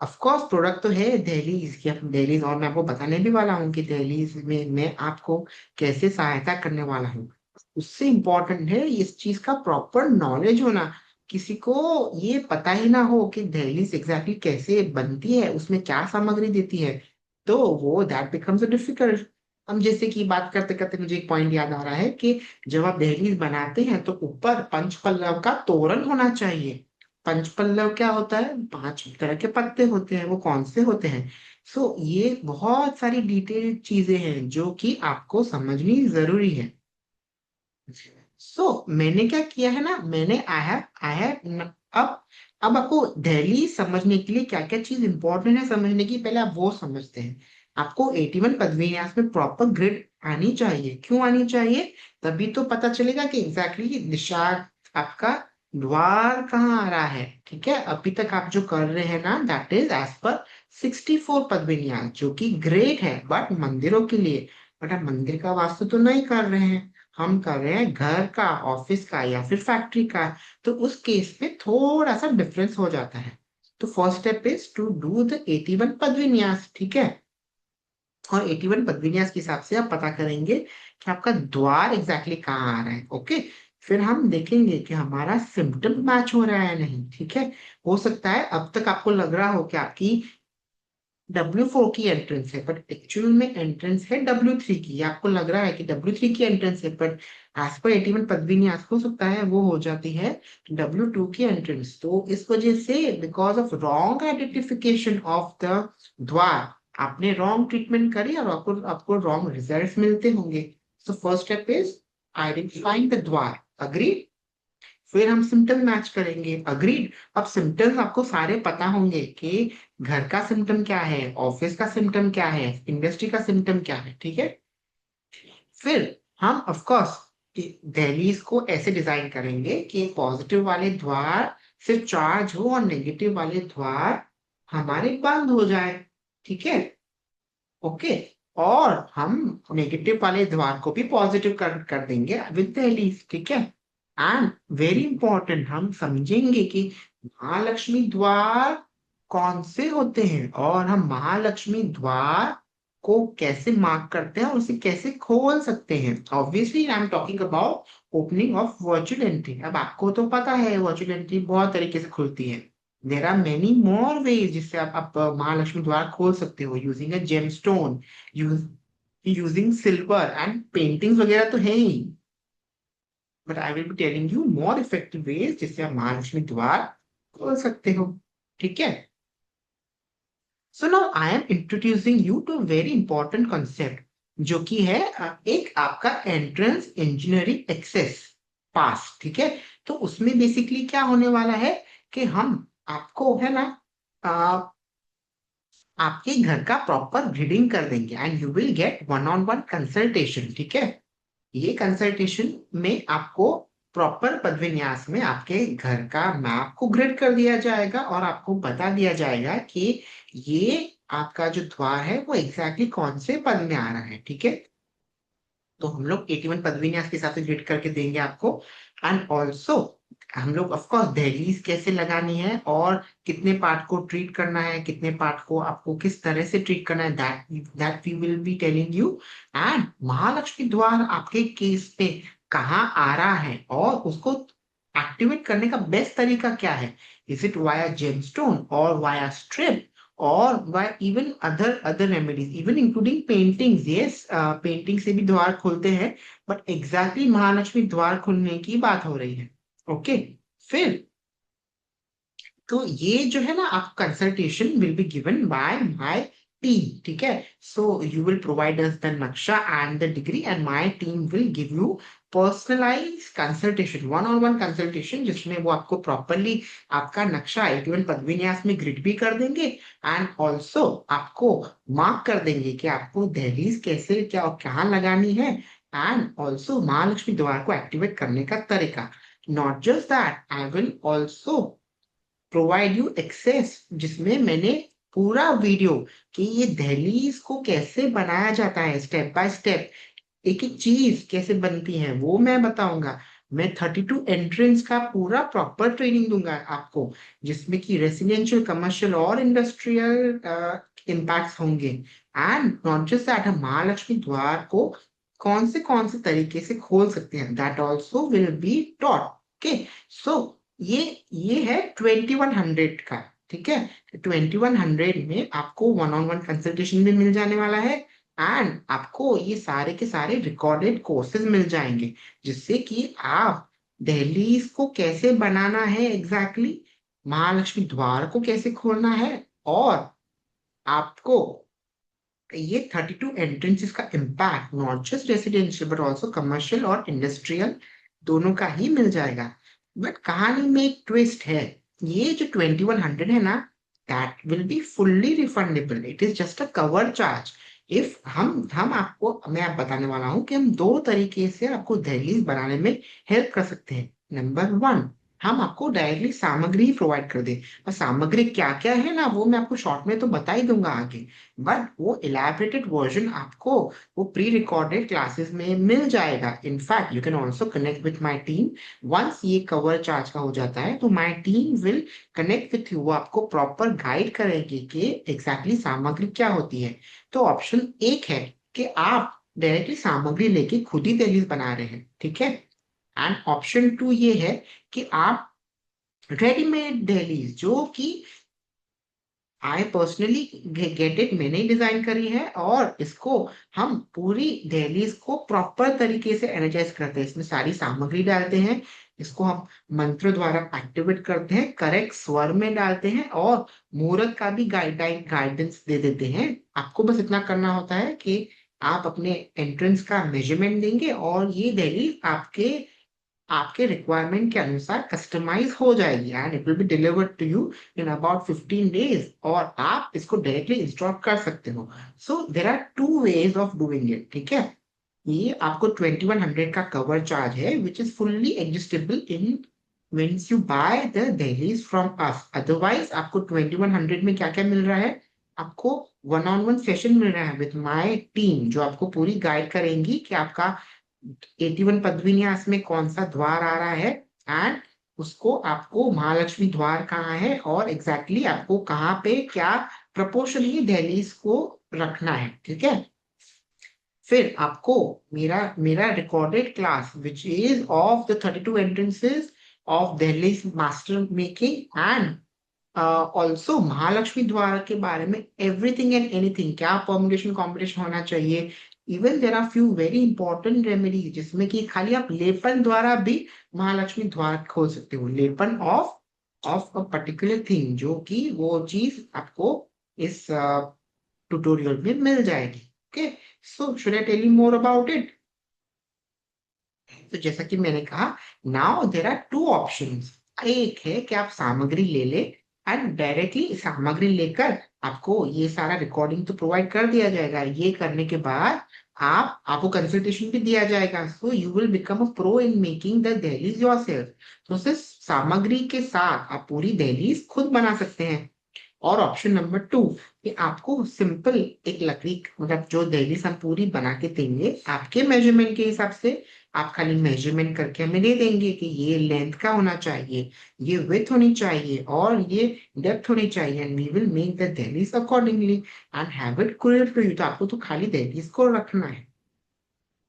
ऑफ कोर्स प्रोडक्ट तो है दहलीज की, आप दहलीज, और मैं आपको बताने भी वाला हूँ कि दहलीज में मैं आपको कैसे सहायता करने वाला हूँ। उससे इम्पोर्टेंट है इस चीज का प्रॉपर नॉलेज होना। किसी को ये पता ही ना हो कि दहलीज एग्जैक्टली कैसे बनती है, उसमें क्या सामग्री देती है, तो वो दैट बिकम्स डिफिकल्ट। हम जैसे कि बात करते करते मुझे एक पॉइंट याद आ रहा है कि जब आप दहलीज बनाते हैं तो ऊपर पंचपल्लव का तोरण होना चाहिए। पंचपल्लव क्या होता है? 5 तरह के पत्ते होते हैं। वो कौन से होते हैं? ये बहुत सारी डिटेल चीजें हैं जो कि आपको समझनी जरूरी है। मैंने क्या किया है ना, मैंने आई हैव अब आपको दिल्ली समझने के लिए क्या क्या चीज इंपॉर्टेंट है समझने की, पहले आप वो समझते हैं। आपको 81 पदवीन्यास में प्रॉपर ग्रिड आनी चाहिए। क्यों आनी चाहिए? तभी तो पता चलेगा कि एग्जैक्टली दिशा, आपका द्वार कहाँ आ रहा है। ठीक है। अभी तक आप जो कर रहे हैं ना, दैट इज एज पर 64 पदवीन्यास, जो कि ग्रेट है बट मंदिरों के लिए। बट आप मंदिर का वास्तु तो नहीं कर रहे हैं, हम कर रहे हैं घर का, ऑफिस का या फिर फैक्ट्री का। तो उस केस में थोड़ा सा डिफरेंस हो जाता है। तो first step is to do the 81 पद विन्यास। ठीक है। और 81 पद विन्यास के हिसाब से आप पता करेंगे कि आपका द्वार एग्जैक्टली कहाँ आ रहा है। ओके। फिर हम देखेंगे कि हमारा सिम्टम मैच हो रहा है नहीं। ठीक है। हो सकता है अब तक आपको लग रहा हो कि आपकी W4 की एंट्रेंस है, बट एक्चुअल में एंट्रेंस है W3 की। ये आपको लग रहा है कि W3 की एंट्रेंस है, बट एज पर 81 पदवी न्यास हो सकता है वो हो जाती है W2 की एंट्रेंस। तो इस वजह से because of wrong identification of the द्वार, आपने रॉन्ग ट्रीटमेंट करी और आपको आपको रॉन्ग रिजल्ट मिलते होंगे। So first step is identifying the द्वार। अग्री। फिर हम सिम्टम मैच करेंगे। अग्रीड। अब सिम्टम्स आपको सारे पता होंगे कि घर का सिम्टम क्या है, ऑफिस का सिम्टम क्या है, इंडस्ट्री का सिम्टम क्या है। ठीक है। फिर हम ऑफ कोर्स दहलीज को ऐसे डिजाइन करेंगे कि पॉजिटिव वाले द्वार सिर्फ चार्ज हो और नेगेटिव वाले द्वार हमारे बंद हो जाए। ठीक है। ओके। और हम नेगेटिव वाले द्वार को भी पॉजिटिव कर देंगे विद दहलीज। ठीक है। एंड वेरी इंपॉर्टेंट, हम समझेंगे कि महालक्ष्मी द्वार कौन से होते हैं और हम महालक्ष्मी द्वार को कैसे मार्क करते हैं और उसे कैसे खोल सकते हैं। Obviously I am talking about opening of virtual entry. अब आपको तो पता है वर्चुअल एंट्री बहुत तरीके से खुलती है। There are many more ways जिससे आप महालक्ष्मी द्वार खोल सकते हो, using a gemstone, using silver and paintings वगैरह तो है ही। But I will be telling you more effective ways जिससे आप महालक्ष्मी द्वार खोल सकते हो, ठीक है। So now I am introducing you to very important concept, जो कि है एक आपका एंट्रेंस इंजीनियरिंग एक्सेस पास, ठीक है। तो उसमें बेसिकली क्या होने वाला है कि हम आपको है ना आपके घर का प्रॉपर ग्रिडिंग कर देंगे and you will get one on one consultation, ठीक है। ये कंसल्टेशन में आपको प्रॉपर पद विन्यास में आपके घर का मैप को ग्रिड कर दिया जाएगा और आपको बता दिया जाएगा कि ये आपका जो द्वार है वो एग्जैक्टली कौन से पद में आ रहा है, ठीक है। तो हम लोग 81 पद विन्यास के हिसाब से ग्रिड करके देंगे आपको। एंड ऑल्सो हम लोग ऑफ कोर्स दहलीज कैसे लगानी है और कितने पार्ट को ट्रीट करना है, कितने पार्ट को आपको किस तरह से ट्रीट करना है, that we will be telling you. And Mahalakshmi द्वार आपके केस पे कहाँ आ रहा है और उसको एक्टिवेट करने का बेस्ट तरीका क्या है, इज इट वाया जेमस्टोन और वाया स्ट्रिप और by even other remedies even including paintings, yes painting से भी द्वार खोलते हैं, बट एग्जैक्टली महालक्ष्मी द्वार खोलने की बात हो रही है, ओके। फिर तो ये जो है ना आप consultation will be given by my team, ठीक है। So you will provide us the नक्शा and the degree and my team will give you personalize consultation, one on one consultation, जिसमें वो आपको प्रॉपरली आपका नक्शा 81 पदविन्यास में ग्रिड भी कर देंगे एंड ऑल्सो आपको मार्क कर देंगे कि आपको दहलीज कैसे क्या और कहाँ लगानी है एंड ऑल्सो महालक्ष्मी द्वार को एक्टिवेट करने का तरीका। Not just that, I will also provide you access, जिसमें मैंने पूरा वीडियो कि ये दहलीज को कैसे बनाया जाता है स्टेप बाय स्टेप, एक एक चीज कैसे बनती है वो मैं बताऊंगा। मैं 32 एंट्रेंस का पूरा प्रॉपर ट्रेनिंग दूंगा आपको, जिसमें कि रेसिडेंशियल, कमर्शियल और इंडस्ट्रियल इम्पैक्ट्स होंगे। एंड नॉट जस्ट दैट, हम महालक्ष्मी द्वार को कौन से तरीके से खोल सकते हैं, that also will be taught, okay. So ये ये है 2100 का, ठीक है। 2100 में आपको वन ऑन वन कंसल्टेशन भी मिल जाने वाला है एंड आपको ये सारे के सारे रिकॉर्डेड कोर्सेज मिल जाएंगे, जिससे कि आप दहलीज को कैसे बनाना है एग्जैक्टली, महालक्ष्मी द्वार को कैसे खोलना है और आपको ये 32 एंट्रेंसेस का impact not just residential but also commercial और इंडस्ट्रियल दोनों का ही मिल जाएगा। बट कहानी में एक ट्विस्ट है, ये जो 2100 है ना, that will be fully refundable, it is just a cover charge. If हम आपको मैं आप बताने वाला हूँ कि हम दो तरीके से आपको दहलीज बनाने में हेल्प कर सकते हैं। नंबर वन, हम आपको डायरेक्टली सामग्री ही प्रोवाइड कर दें, और सामग्री क्या क्या है ना वो मैं आपको शॉर्ट में तो बता ही दूंगा आगे, बट वो इलैबोरेटेड वर्जन आपको वो प्री रिकॉर्डेड क्लासेस में मिल जाएगा। In fact you can also connect with my team, once ये कवर चार्ज का हो जाता है तो my team will connect with you, वो आपको प्रॉपर गाइड करेगी कि एग्जैक्टली सामग्री क्या होती है। तो ऑप्शन एक है कि आप डायरेक्टली सामग्री लेके खुद ही दहलीज बना रहे हैं, ठीक है। एंड ऑप्शन टू ये है कि आप रेडीमेड दहलीज, जो कि आई पर्सनली गेट इट, मैंने ही डिजाइन करी है और इसको हम पूरी दहलीज को प्रॉपर तरीके से एनर्जाइज करते हैं, इसमें सारी सामग्री डालते हैं, इसको हम मंत्र द्वारा एक्टिवेट करते हैं, करेक्ट स्वर में डालते हैं और मुहूर्त का भी गाइडेंस दे देते हैं। आपको बस इतना करना होता है कि आप अपने एंट्रेंस का मेजरमेंट देंगे और ये दहलीज आपके आपके रिक्वायरमेंट के अनुसार कस्टमाइज हो जाएगी and it will be delivered to you in about 15 days, और आप इसको डायरेक्टली इंस्टॉल कर सकते हो। So there are two ways of doing it, ठीक है। ये आपको 2100 का कवर चार्ज है which is fully adjustable in means you buy the dailies from us, otherwise आपको 2100 में क्या क्या मिल रहा है, आपको वन ऑन वन सेशन मिल रहा है विथ माय टीम, जो आपको पूरी गाइड करेंगी कि आपका 81 पदविन्यास में कौन सा द्वार आ रहा है एंड उसको आपको महालक्ष्मी द्वार कहाँ है और एग्जैक्टली आपको कहाँ पे क्या प्रपोर्शनली दहलीज को रखना है, ठीक है। फिर आपको मेरा मेरा recorded class which is of the 32 entrances of दहलीज master making and also Mahalakshmi द्वार के बारे में एवरीथिंग एंड एनीथिंग, क्या परमुटेशन कॉम्बिनेशन होना चाहिए, even there are few very important remedies जिसमें कि खाली आप लेपन द्वारा भी महालक्ष्मी द्वार खोल सकते हो, लेपन of of a particular thing, जो कि वो चीज आपको इस ट्यूटोरियल में मिल जाएगी। Okay, so should I tell you more about it? तो जैसा कि मैंने कहा, now there are two options. एक है कि आप सामग्री ले ले एंड डायरेक्टली सामग्री लेकर आपको ये सारा रिकॉर्डिंग तो प्रोवाइड कर दिया जाएगा। ये करने के बाद आप आपको कंसल्टेशन भी दिया जाएगा, सो you will become a pro in making the दहलीज योरसेल्फ। तो सिर्फ सामग्री के साथ आप पूरी दहलीज खुद बना सकते हैं। और ऑप्शन नंबर टू, कि आपको सिंपल एक लकड़ी, मतलब जो दहलीज हम पूरी बना के देंगे आपके मेजरमेंट के हिसाब से, आप खाली मेजरमेंट करके हमें दे देंगे कि ये लेंथ का होना चाहिए, ये विड्थ होनी चाहिए और ये डेप्थ होनी चाहिए, and we will make the दहलीज accordingly and have it courier to you. तो आपको तो खाली दहलीज को रखना है।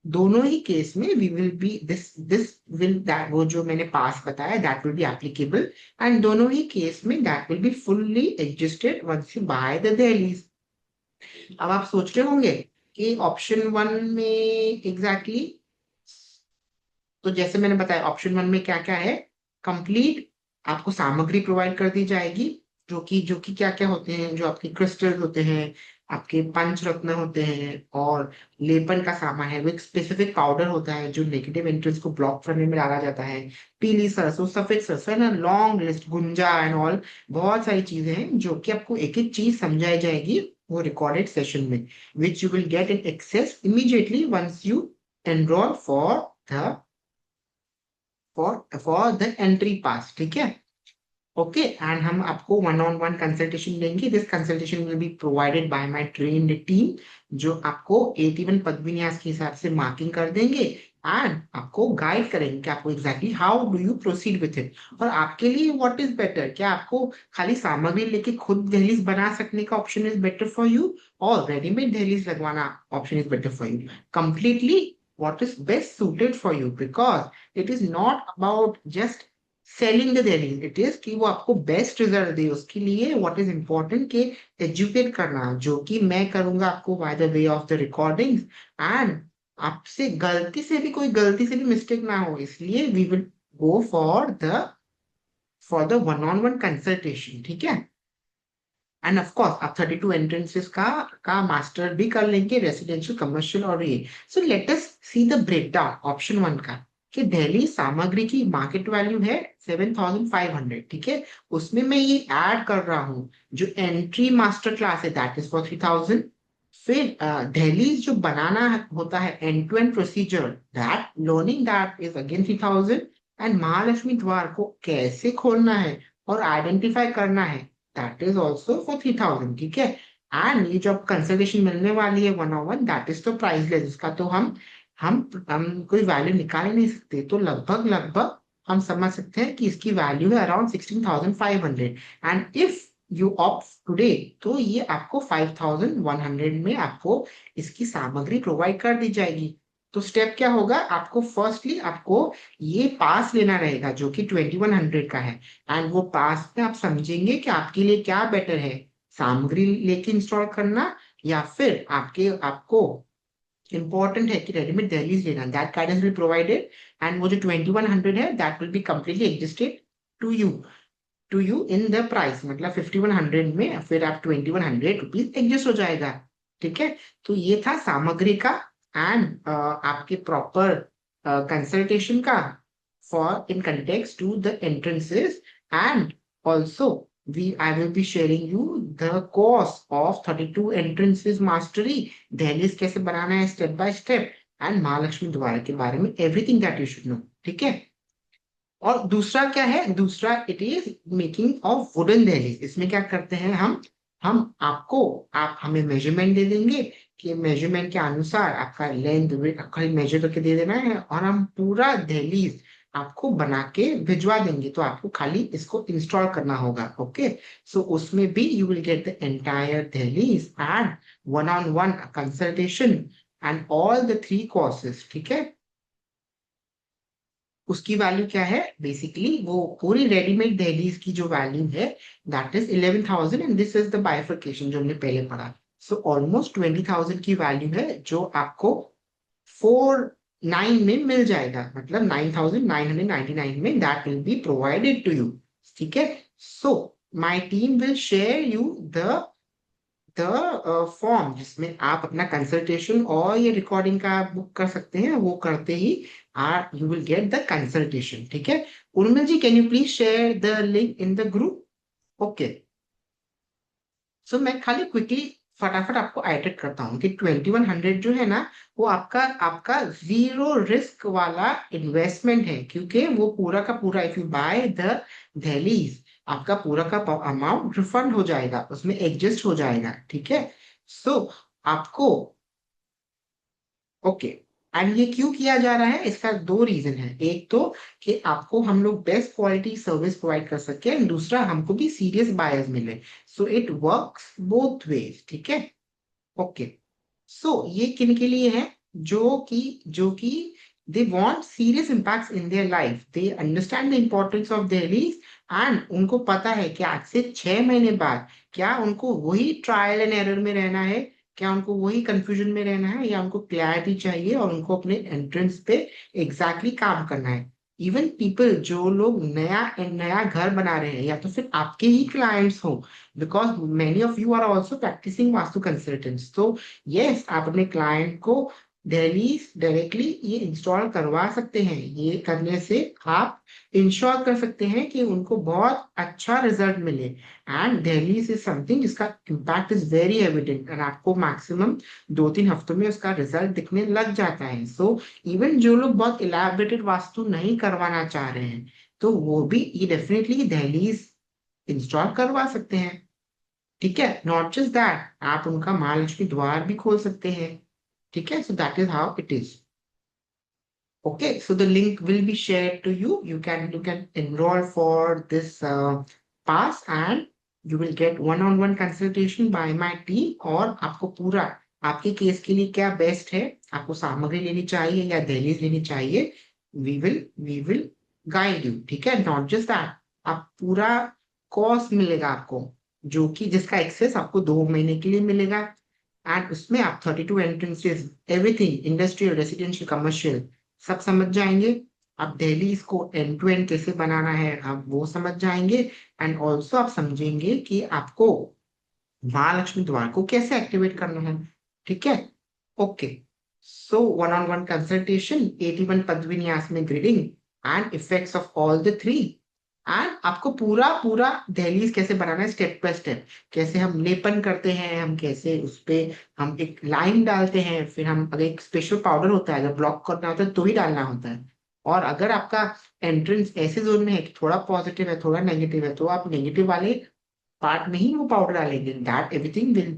दोनों ही केस में we will be this will that, वो जो मैंने पास बताया that will be applicable, and दोनों ही केस में that will be fully adjusted once you buy the दहलीज। अब आप सोच रहे होंगे कि ऑप्शन वन में एग्जैक्टली exactly, तो जैसे मैंने बताया ऑप्शन वन में क्या क्या है, कंप्लीट आपको सामग्री प्रोवाइड कर दी जाएगी, जो कि क्या क्या होते हैं, जो आपके क्रिस्टल होते हैं, आपके पंच रत्न होते हैं, और लेपन का सामान है, वो एक स्पेसिफिक पाउडर होता है जो नेगेटिव एंट्रेंस को ब्लॉक करने में डाला जाता है, पीली सरसों, सफेद सरसों, ना long list, Gunja and all, बहुत सारी चीजें हैं जो कि आपको एक एक चीज समझाई जाएगी वो रिकॉर्डेड सेशन में, which you will get in access immediately once you enroll for the entry pass. ठीक है, ओके, एंड हम आपको वन ऑन वन कंसल्टेशन देंगे। This consultation will be provided by my trained team, जो आपको 81 पदविन्यास के हिसाब से मार्किंग कर देंगे एंड आपको गाइड करेंगे कि आपको exactly how do you proceed with it. और आपके लिए व्हाट इज बेटर, क्या आपको खाली सामग्री लेके खुद दहलीज बना सकने का option is better for you, और रेडीमेड दहलीज लगवाना option is better for you? Completely what is best suited for you, because it is not about just selling the दहलीज, इट इज कि वो आपको बेस्ट रिजल्ट दे। उसके लिए व्हाट इज इम्पोर्टेंट कि एजुकेट करना, जो कि मैं करूंगा आपको by the way of the recordings, and आपसे गलती से भी मिस्टेक ना हो, इसलिए we will go for the one on one consultation. ठीक है, एंड ऑफ कोर्स आप 32 एंट्रेंसेस का मास्टर भी कर लेंगे, रेसिडेंशियल, कमर्शियल और ये। So let us see the breakdown option one का, कि दिल्ली सामग्री की मार्केट वैल्यू है 7,500। ठीक है, उसमें मैं ये ऐड कर रहा हूँ जो एंट्री मास्टर क्लास है दैट इज फॉर 3,000। फिर दिल्ली जो बनाना होता है end to end procedure, that learning that is again 3,000। And Mahalakshmi द्वार को कैसे खोलना है और आइडेंटिफाई करना है, दैट इज ऑल्सो फॉर 3,000। ठीक है, एंड ये जो कंसल्टेशन मिलने वाली है one on one, that is तो प्राइसलेस, उसका तो हम कोई वैल्यू निकाल ही नहीं सकते। तो लगभग लगभग हम समझ सकते हैं कि इसकी वैल्यू है around 16,500। And if you opt today, तो ये आपको 5,100 में आपको इसकी सामग्री प्रोवाइड कर दी जाएगी। तो स्टेप क्या होगा, आपको फर्स्टली आपको ये पास लेना रहेगा जो कि 2,100 का है, एंड वो पास में आप समझेंगे कि आपके लिए क्या बेटर है, सामग्री लेके इंस्टॉल करना या फिर आपको इंपॉर्टेंट है कि रेडीमेड दहलीज लेना। That guidance will provided, and वो जो 2,100 है that will be completely adjusted to you in the price, मतलब 5,100 में फिर आप 2,100 रुपीज एडजस्ट हो जाएगा। ठीक है, तो ये था सामग्री का एंड आपके प्रॉपर कंसल्टेशन का for in context to the entrances, and also I will be sharing you the course of 32 entrances mastery, दहलीज कैसे बनाना है step by step, and Mahalakshmi द्वार के बारे में everything that you should know. ठीक है, और दूसरा क्या है, दूसरा it is making of wooden दहलीज। इसमें क्या करते हैं आप हमें मेजरमेंट दे देंगे कि मेजरमेंट के अनुसार आपका लेंथ विड्थ खाली मेजर करके दे देना है, और हम पूरा दहलीज आपको बना के भिजवा देंगे, तो आपको खाली इसको इंस्टॉल करना होगा। ओके, सो उसमें भी you will get the entire दहलीज and one on one consultation and all the 3 courses. ठीक है, उसकी वैल्यू क्या है, बेसिकली वो पूरी रेडीमेड दहलीज की जो वैल्यू है that is 11,000, and this is the bifurcation जो हमने पहले पढ़ा। सो ऑलमोस्ट 20,000 की वैल्यू है जो आपको 4 9 में मिल जाएगा, मतलब 9,999 में that will be provided to you. ठीक है। So my team will share you the form जिसमें आप अपना कंसल्टेशन और ये रिकॉर्डिंग का बुक कर सकते हैं। वो करते ही you will get the consultation. ठीक है। Urmil ji, can you please share the link in the group? Okay. So मैं खाली क्विकली फटाफट आपको आइटरेट करता हूँ कि 2100 जो है ना, वो आपका आपका जीरो रिस्क वाला इन्वेस्टमेंट है, क्योंकि वो पूरा का पूरा, इफ यू बाय द दहलीज, आपका पूरा का अमाउंट रिफंड हो जाएगा, उसमें एडजस्ट हो जाएगा। ठीक है। सो आपको, ओके, एंड ये क्यों किया जा रहा है, इसका दो रीजन है। एक तो कि आपको हम लोग बेस्ट क्वालिटी सर्विस प्रोवाइड कर सके, एंड दूसरा हमको भी सीरियस बायर्स मिले। So it works both ways. ठीक है। ओके। सो ये किन के लिए है? जो कि they want serious impacts in their life, they understand the importance of Delhi's, and उनको पता है कि आज से 6 महीने बाद क्या उनको वही ट्रायल एंड एरर में रहना है, क्या उनको वही कंफ्यूजन में रहना है, या उनको क्लैरिटी चाहिए और उनको अपने एंट्रेंस पे एग्जैक्टली काम करना है। इवन पीपल, जो लोग नया नया घर बना रहे हैं, या तो फिर आपके ही क्लाइंट्स हो, because many of you are also practicing vastu consultants, तो यस, आप अपने क्लाइंट को दिल्ली डायरेक्टली ये इंस्टॉल करवा सकते हैं। ये करने से आप इंश्योर कर सकते हैं कि उनको बहुत अच्छा रिजल्ट मिले। एंड दिल्ली से समथिंग जिसका impact is very evident, and आपको मैक्सिमम 2 3 हफ्तों में उसका रिजल्ट दिखने लग जाता है। सो इवन जो लोग बहुत इलेबोरेटेड वास्तु नहीं करवाना चाह रहे हैं, तो वो भी ये डेफिनेटली दिल्ली इंस्टॉल करवा सकते हैं। ठीक है। नॉट जस्ट दैट, आप उनका महालक्ष्मी द्वार भी खोल सकते हैं। ठीक है। सो that is how it is. Okay, so the link will be shared to you. You can enroll for this pass, and you will get one-on-one consultation by my team। और आपको पूरा आपके केस के लिए क्या बेस्ट है, आपको सामग्री लेनी चाहिए या दहलीज लेनी चाहिए, वी विल गाइड यू। ठीक है। नॉट जस्ट दैट, आप पूरा कोर्स मिलेगा आपको, जो कि जिसका एक्सेस आपको 2 महीने के लिए मिलेगा। एंड उसमें आप 32 entrances, everything, industrial, residential, commercial, सब समझ जाएंगे। आप दिल्ली इसको एंड टू एंड कैसे बनाना है आप वो समझ जाएंगे। एंड ऑल्सो आप समझेंगे कि आपको महालक्ष्मी द्वार को कैसे एक्टिवेट करना है। ठीक है। Okay. So one on one consultation, 81 पदविन्यास में gridding and effects of all the three, and आपको पूरा पूरा दहलीज कैसे बनाना है स्टेप बाय स्टेप। कैसे हम लेपन करते हैं, हम कैसे उस पे हम एक लाइन डालते हैं, फिर हम अगर एक स्पेशल पाउडर होता है, अगर ब्लॉक करना होता है तो ही डालना होता है। और अगर आपका एंट्रेंस ऐसे जोन में है कि थोड़ा पॉजिटिव है थोड़ा नेगेटिव है, तो आप नेगेटिव वाले पार्ट में ही वो पाउडर डालेंगे। That everything will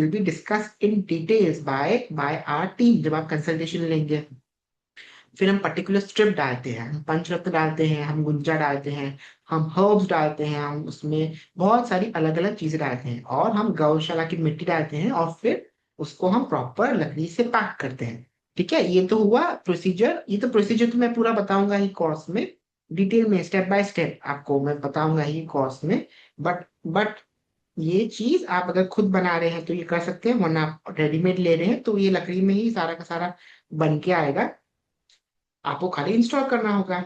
be discuss in details by our team जब आप कंसल्टेशन लेंगे। फिर हम पर्टिकुलर स्ट्रिप डालते हैं, हम पंचरत्न डालते हैं, हम गुंजा डालते हैं, हम हर्ब्स डालते हैं, हम उसमें बहुत सारी अलग अलग चीजें डालते हैं, और हम गौशाला की मिट्टी डालते हैं, और फिर उसको हम प्रॉपर लकड़ी से पैक करते हैं। ठीक है। ये तो हुआ प्रोसीजर। ये तो प्रोसीजर तो मैं पूरा बताऊंगा ही कोर्स में, डिटेल में स्टेप बाय स्टेप आपको मैं बताऊंगा ही कोर्स में। बट ये चीज आप अगर खुद बना रहे हैं तो ये कर सकते हैं, वरना आप रेडीमेड ले रहे हैं तो ये लकड़ी में ही सारा का सारा बन के आएगा, आपको खाली इंस्टॉल करना होगा।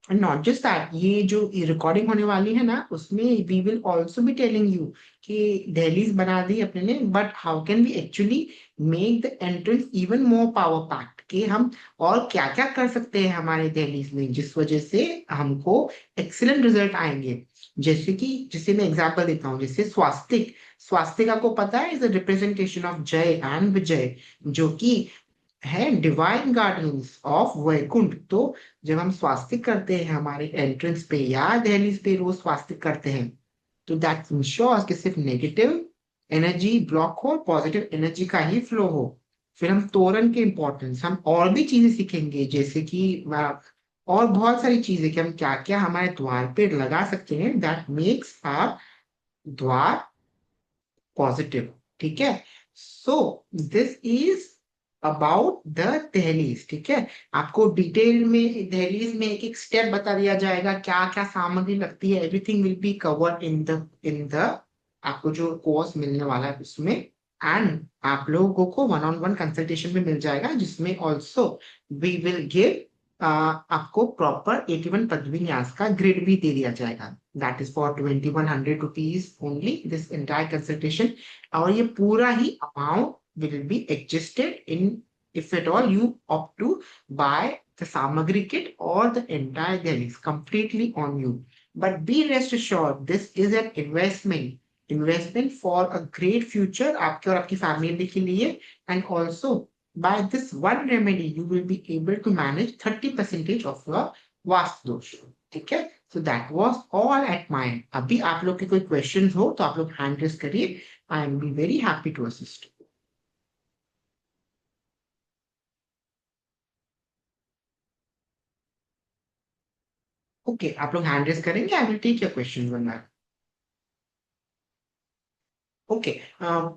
एंड नॉट जस्ट दैट, ये जो रिकॉर्डिंग होने वाली है ना, उसमें we will also be telling you कि दहलीज बना दी अपने ने, but how can we actually make the entrance even more power packed, कि हम और क्या क्या कर सकते हैं हमारे दहलीज में जिस वजह से हमको एक्सीलेंट रिजल्ट आएंगे। जैसे मैं एग्जांपल देता हूँ, जैसे स्वास्तिक। स्वास्तिक आपको पता है इज अ रिप्रेजेंटेशन ऑफ जय एंड विजय, जो कि है डिवाइन गार्डियंस ऑफ वैकुंठ। तो जब हम स्वास्तिक करते हैं हमारे एंट्रेंस पे या दहलीज पे रोज स्वास्तिक करते हैं, तो दैट इंश्योर्स कि सिर्फ नेगेटिव एनर्जी ब्लॉक हो, पॉजिटिव एनर्जी का ही फ्लो हो। फिर हम तोरण के इंपॉर्टेंस, हम और भी चीजें सीखेंगे, जैसे कि और बहुत सारी चीजें कि हम क्या क्या हमारे द्वार पे लगा सकते हैं दैट मेक्स आवर द्वार पॉजिटिव। ठीक है। So this is about the दहलीज। ठीक है। आपको डिटेल में दहलीज में एक एक स्टेप बता दिया जाएगा, क्या क्या सामग्री लगती है, everything will be covered in the आपको जो कोर्स मिलने वाला है उसमें, एंड आप लोगों को वन ऑन वन कंसल्टेशन भी मिल जाएगा, जिसमें ऑल्सो वी विल गिव आपको प्रॉपर 81 पदवी न्यास का ग्रेड भी दे दिया जाएगा। That is for 2100 rupees only this entire consultation. और ये पूरा ही amount will be adjusted in if at all you opt to buy the samagri kit or the entire Delhi is completely on you. But be rest assured, this is an investment for a great future आपके और आपकी फैमिली के लिए। And also by this one remedy you will be able to manage 30% of your vastu दोष। ठीक है, so that was all at my end। अभी आप लोग के कोई क्वेश्चंस हो तो आप लोग हैंड रेस करिए, I will be very happy to assist। Okay, आप लोग हैंड रेस करेंगे, I will take your question one by. Okay,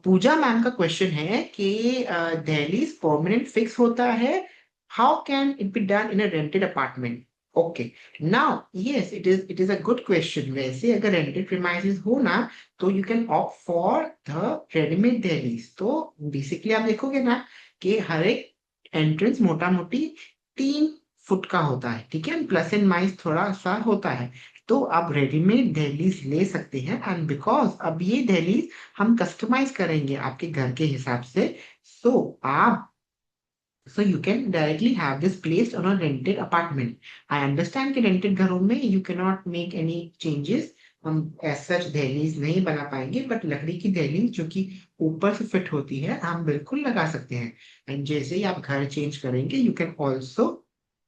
Pooja ma'am का क्वेश्चन है कि दिल्ली परमानेंट फिक्स होता है, how can it be done in a rented apartment. Okay, now yes it is a good question. वैसे अगर रेंटेड प्रीमाइसेस हो ना, तो you can opt for the readymade दहलीज। तो बेसिकली आप देखोगे ना कि हर एक एंट्रेंस मोटा मोटी 3 फुट का होता है, ठीक है, प्लस एंड माइनस थोड़ा सा होता है। तो आप रेडीमेड दहलीज ले सकते हैं, एंड बिकॉज अब ये दहलीज हम कस्टमाइज करेंगे आपके घर के हिसाब से। सो आप so you can directly have this placed on a rented apartment। I understand कि rented घरों में you cannot make any changes, हम as such दहलीज नहीं बना पाएंगे, बट लकड़ी की दहलीज जो कि ऊपर से फिट होती है हम बिल्कुल लगा सकते हैं। एंड जैसे ही आप घर चेंज करेंगे you can also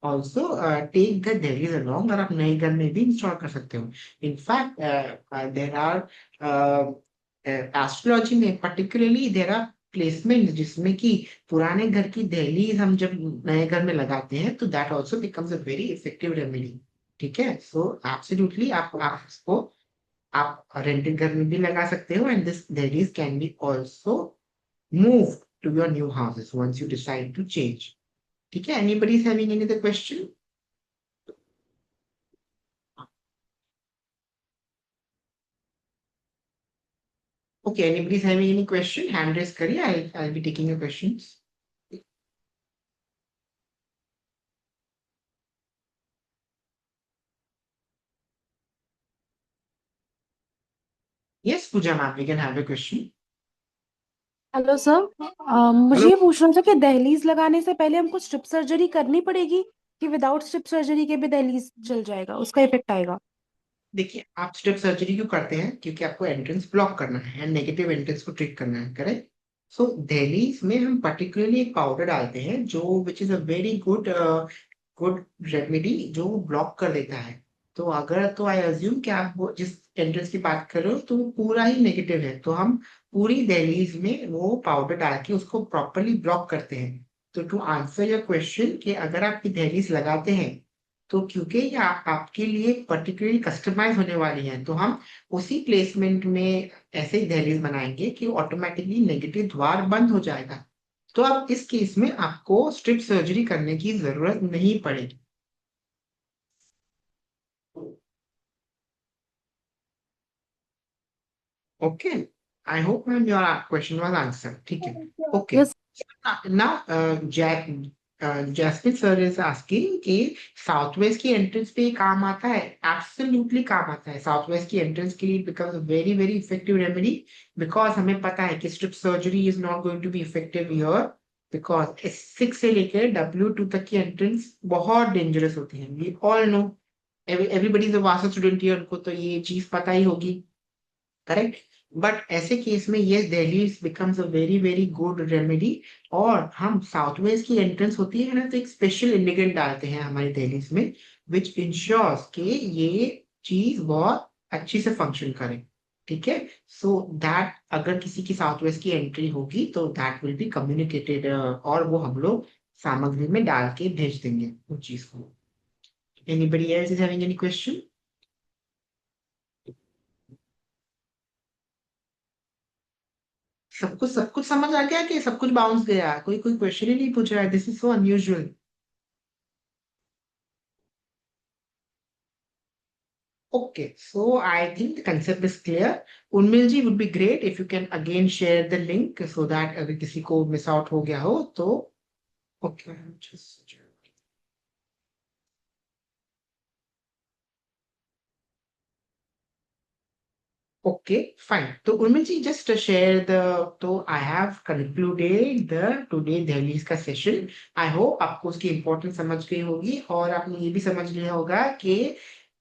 take the दहलीज अलॉन्ग, और आप नए घर में भी इंस्टॉल कर सकते हो। इनफैक्ट देर आर एस्ट्रोलॉजी में पर्टिकुलरली देर आर प्लेसमेंट जिसमें कि पुराने घर की दहलीज हम जब नए घर में लगाते हैं तो that also becomes a very effective remedy. ठीक है, सो एब्सोल्युटली आप इसको आप रेंटेड घर में भी लगा सकते हो, एंड दिस दहलीज can be also move to your new houses once you decide to change. ठीक है, anybody is having any other question. Okay, anybody is having any question, hand raise करिए, I will be taking your questions. Yes Pooja ma'am, we can have a question.
Hello sir. मुझे ये पूछना था कि दहलीज लगाने से पहले हमको स्ट्रिप सर्जरी करनी पड़ेगी कि विदाउट स्ट्रिप सर्जरी के भी दहलीज चल जाएगा, उसका इफेक्ट आएगा?
देखिए, आप स्टेप सर्जरी क्यों करते हैं, क्योंकि आपको एंट्रेंस ब्लॉक करना है, नेगेटिव एंट्रेंस को ट्रीट करना है, करेक्ट। सो दिल्ली में हम पर्टिकुलरली एक पाउडर डालते हैं जो which is a very good remedy जो ब्लॉक कर देता है। तो अगर तो आई अज्यूम कि आप वो जिस एंट्रेंस की बात कर रहे हो तो वो पूरा ही नेगेटिव है, तो हम पूरी दहलीज में वो पाउडर डाल के उसको प्रॉपरली ब्लॉक करते हैं। तो टू आंसर योर क्वेश्चन कि अगर आपकी दहलीज लगाते हैं तो क्योंकि ये आपके लिए पर्टिकुलरली कस्टमाइज होने वाली है, तो हम उसी प्लेसमेंट में ऐसे ही दहलीज बनाएंगे कि ऑटोमेटिकली नेगेटिव द्वार बंद हो जाएगा। तो अब इस केस में आपको स्ट्रिप सर्जरी करने की जरूरत नहीं पड़ेगी। Okay, I hope ma'am your question was answer. ठीक है, okay.
Yes.
Now Jasmine sir is asking कि साउथ वेस्ट की एंट्रेंस पे ये काम आता है। एब्सोल्युटली काम आता है, साउथ वेस्ट की एंट्रेंस के लिए becomes very very effective remedy. Because हमें पता है कि strip surgery is not going to be effective here, because S6 से लेकर W2 तक की एंट्रेंस बहुत डेंजरस होती है, we all know. Everybody is a vastu student here, उनको तो ये चीज पता ही होगी, करेक्ट। बट ऐसे केस में yes Delhi becomes a very very good remedy. और हम साउथ वेस्ट की एंट्रेंस होती है ना, तो एक स्पेशल इंग्रेडिएंट डालते हैं हमारी दिल्ली में, विच इंश्योर्स कि ये चीज बहुत अच्छी से फंक्शन करे। ठीक है, सो दैट अगर किसी की साउथ वेस्ट की एंट्री होगी तो दैट विल बी कम्युनिकेटेड, और वो हम लोग सामग्री में डाल के भेज देंगे उस चीज को। Anybody else is having any question. सब कुछ समझ आ गया कि सब कुछ बाउंस गया, कोई क्वेश्चन ही नहीं पूछ रहा है, this is so unusual. Okay, so I think the concept is clear. Urmil ji, would be great if you can again share the link so that अगर किसी को miss out हो गया हो तो okay, just okay, fine. तो उर्मिल जी just share the तो I have concluded the today Delhi's का session. I hope आपको उसकी importance समझ गई होगी और आपने ये भी समझ लिया होगा कि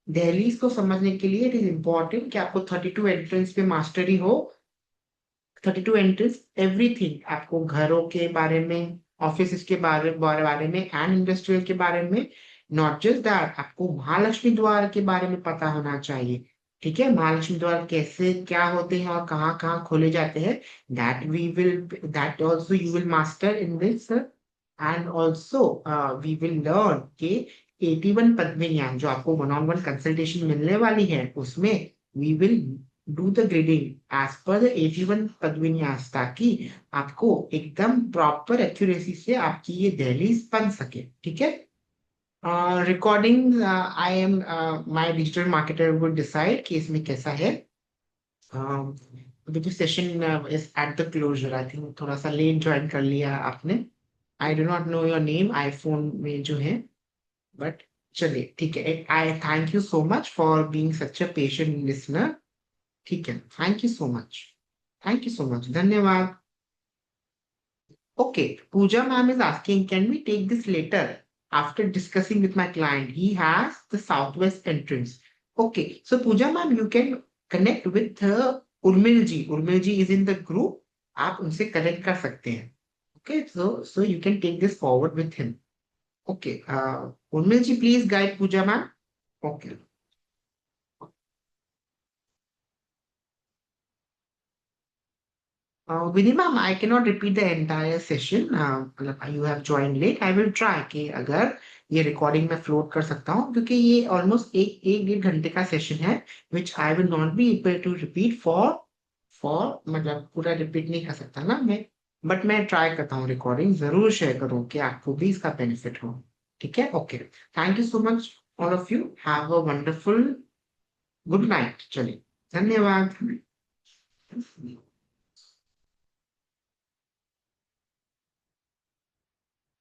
दहलीज को समझने के लिए इट इज इम्पोर्टेंट कि आपको 32 एंट्रेंस पे मास्टरी हो। 32 एंट्रेंस एवरीथिंग आपको घरों के बारे में, ऑफिस के बारे में एंड इंडस्ट्रियल के बारे में। नॉट जस्ट दैट, आपको महालक्ष्मी द्वार के बारे में पता होना चाहिए। ठीक है, महालक्ष्मी द्वार कैसे क्या होते हैं और कहाँ कहाँ खोले जाते हैं। That also you will master in this. And also we will learn कि 81 पद्मिनियां जो आपको वन ऑन वन कंसल्टेशन मिलने वाली है उसमें we will do the grading as per the 81 पद्मिनियास, ताकि आपको एकदम प्रॉपर एक्यूरेसी से आपकी ये दहलीज बन सके। ठीक है, recording I am my digital marketer would decide कि इसमें कैसा है। अभी तो session is at the closure, I think थोड़ा सा लेट ज्वाइन कर लिया आपने। I do not know your name iPhone में जो है, बट चलिए ठीक है। I thank you so much for being such a patient listener. ठीक है, thank you so much, thank you so much, धन्यवाद। Okay, Pooja ma'am is asking, can we take this later after discussing with my client? He has the southwest entrance. Okay, so Pooja ma'am, you can connect with Urmil ji. Urmil ji is in the group. आप उनसे connect कर सकते हैं. Okay, so you can take this forward with him. Okay, Urmil ji, please guide Pooja ma'am. Okay. Vinny ma'am, I cannot repeat the entire session. मतलब you have joined late. I will try कि अगर ये recording में float कर सकता हूँ, क्योंकि ये almost एक डेढ़ घंटे का session है, which I will not be able to repeat for मतलब पूरा repeat नहीं कर सकता ना मैं, but मैं try करता हूँ recording जरूर share करूँ कि आपको भी इसका benefit हो। ठीक है, okay. Thank you so much all of you. Have a wonderful good night. चलिए, धन्यवाद।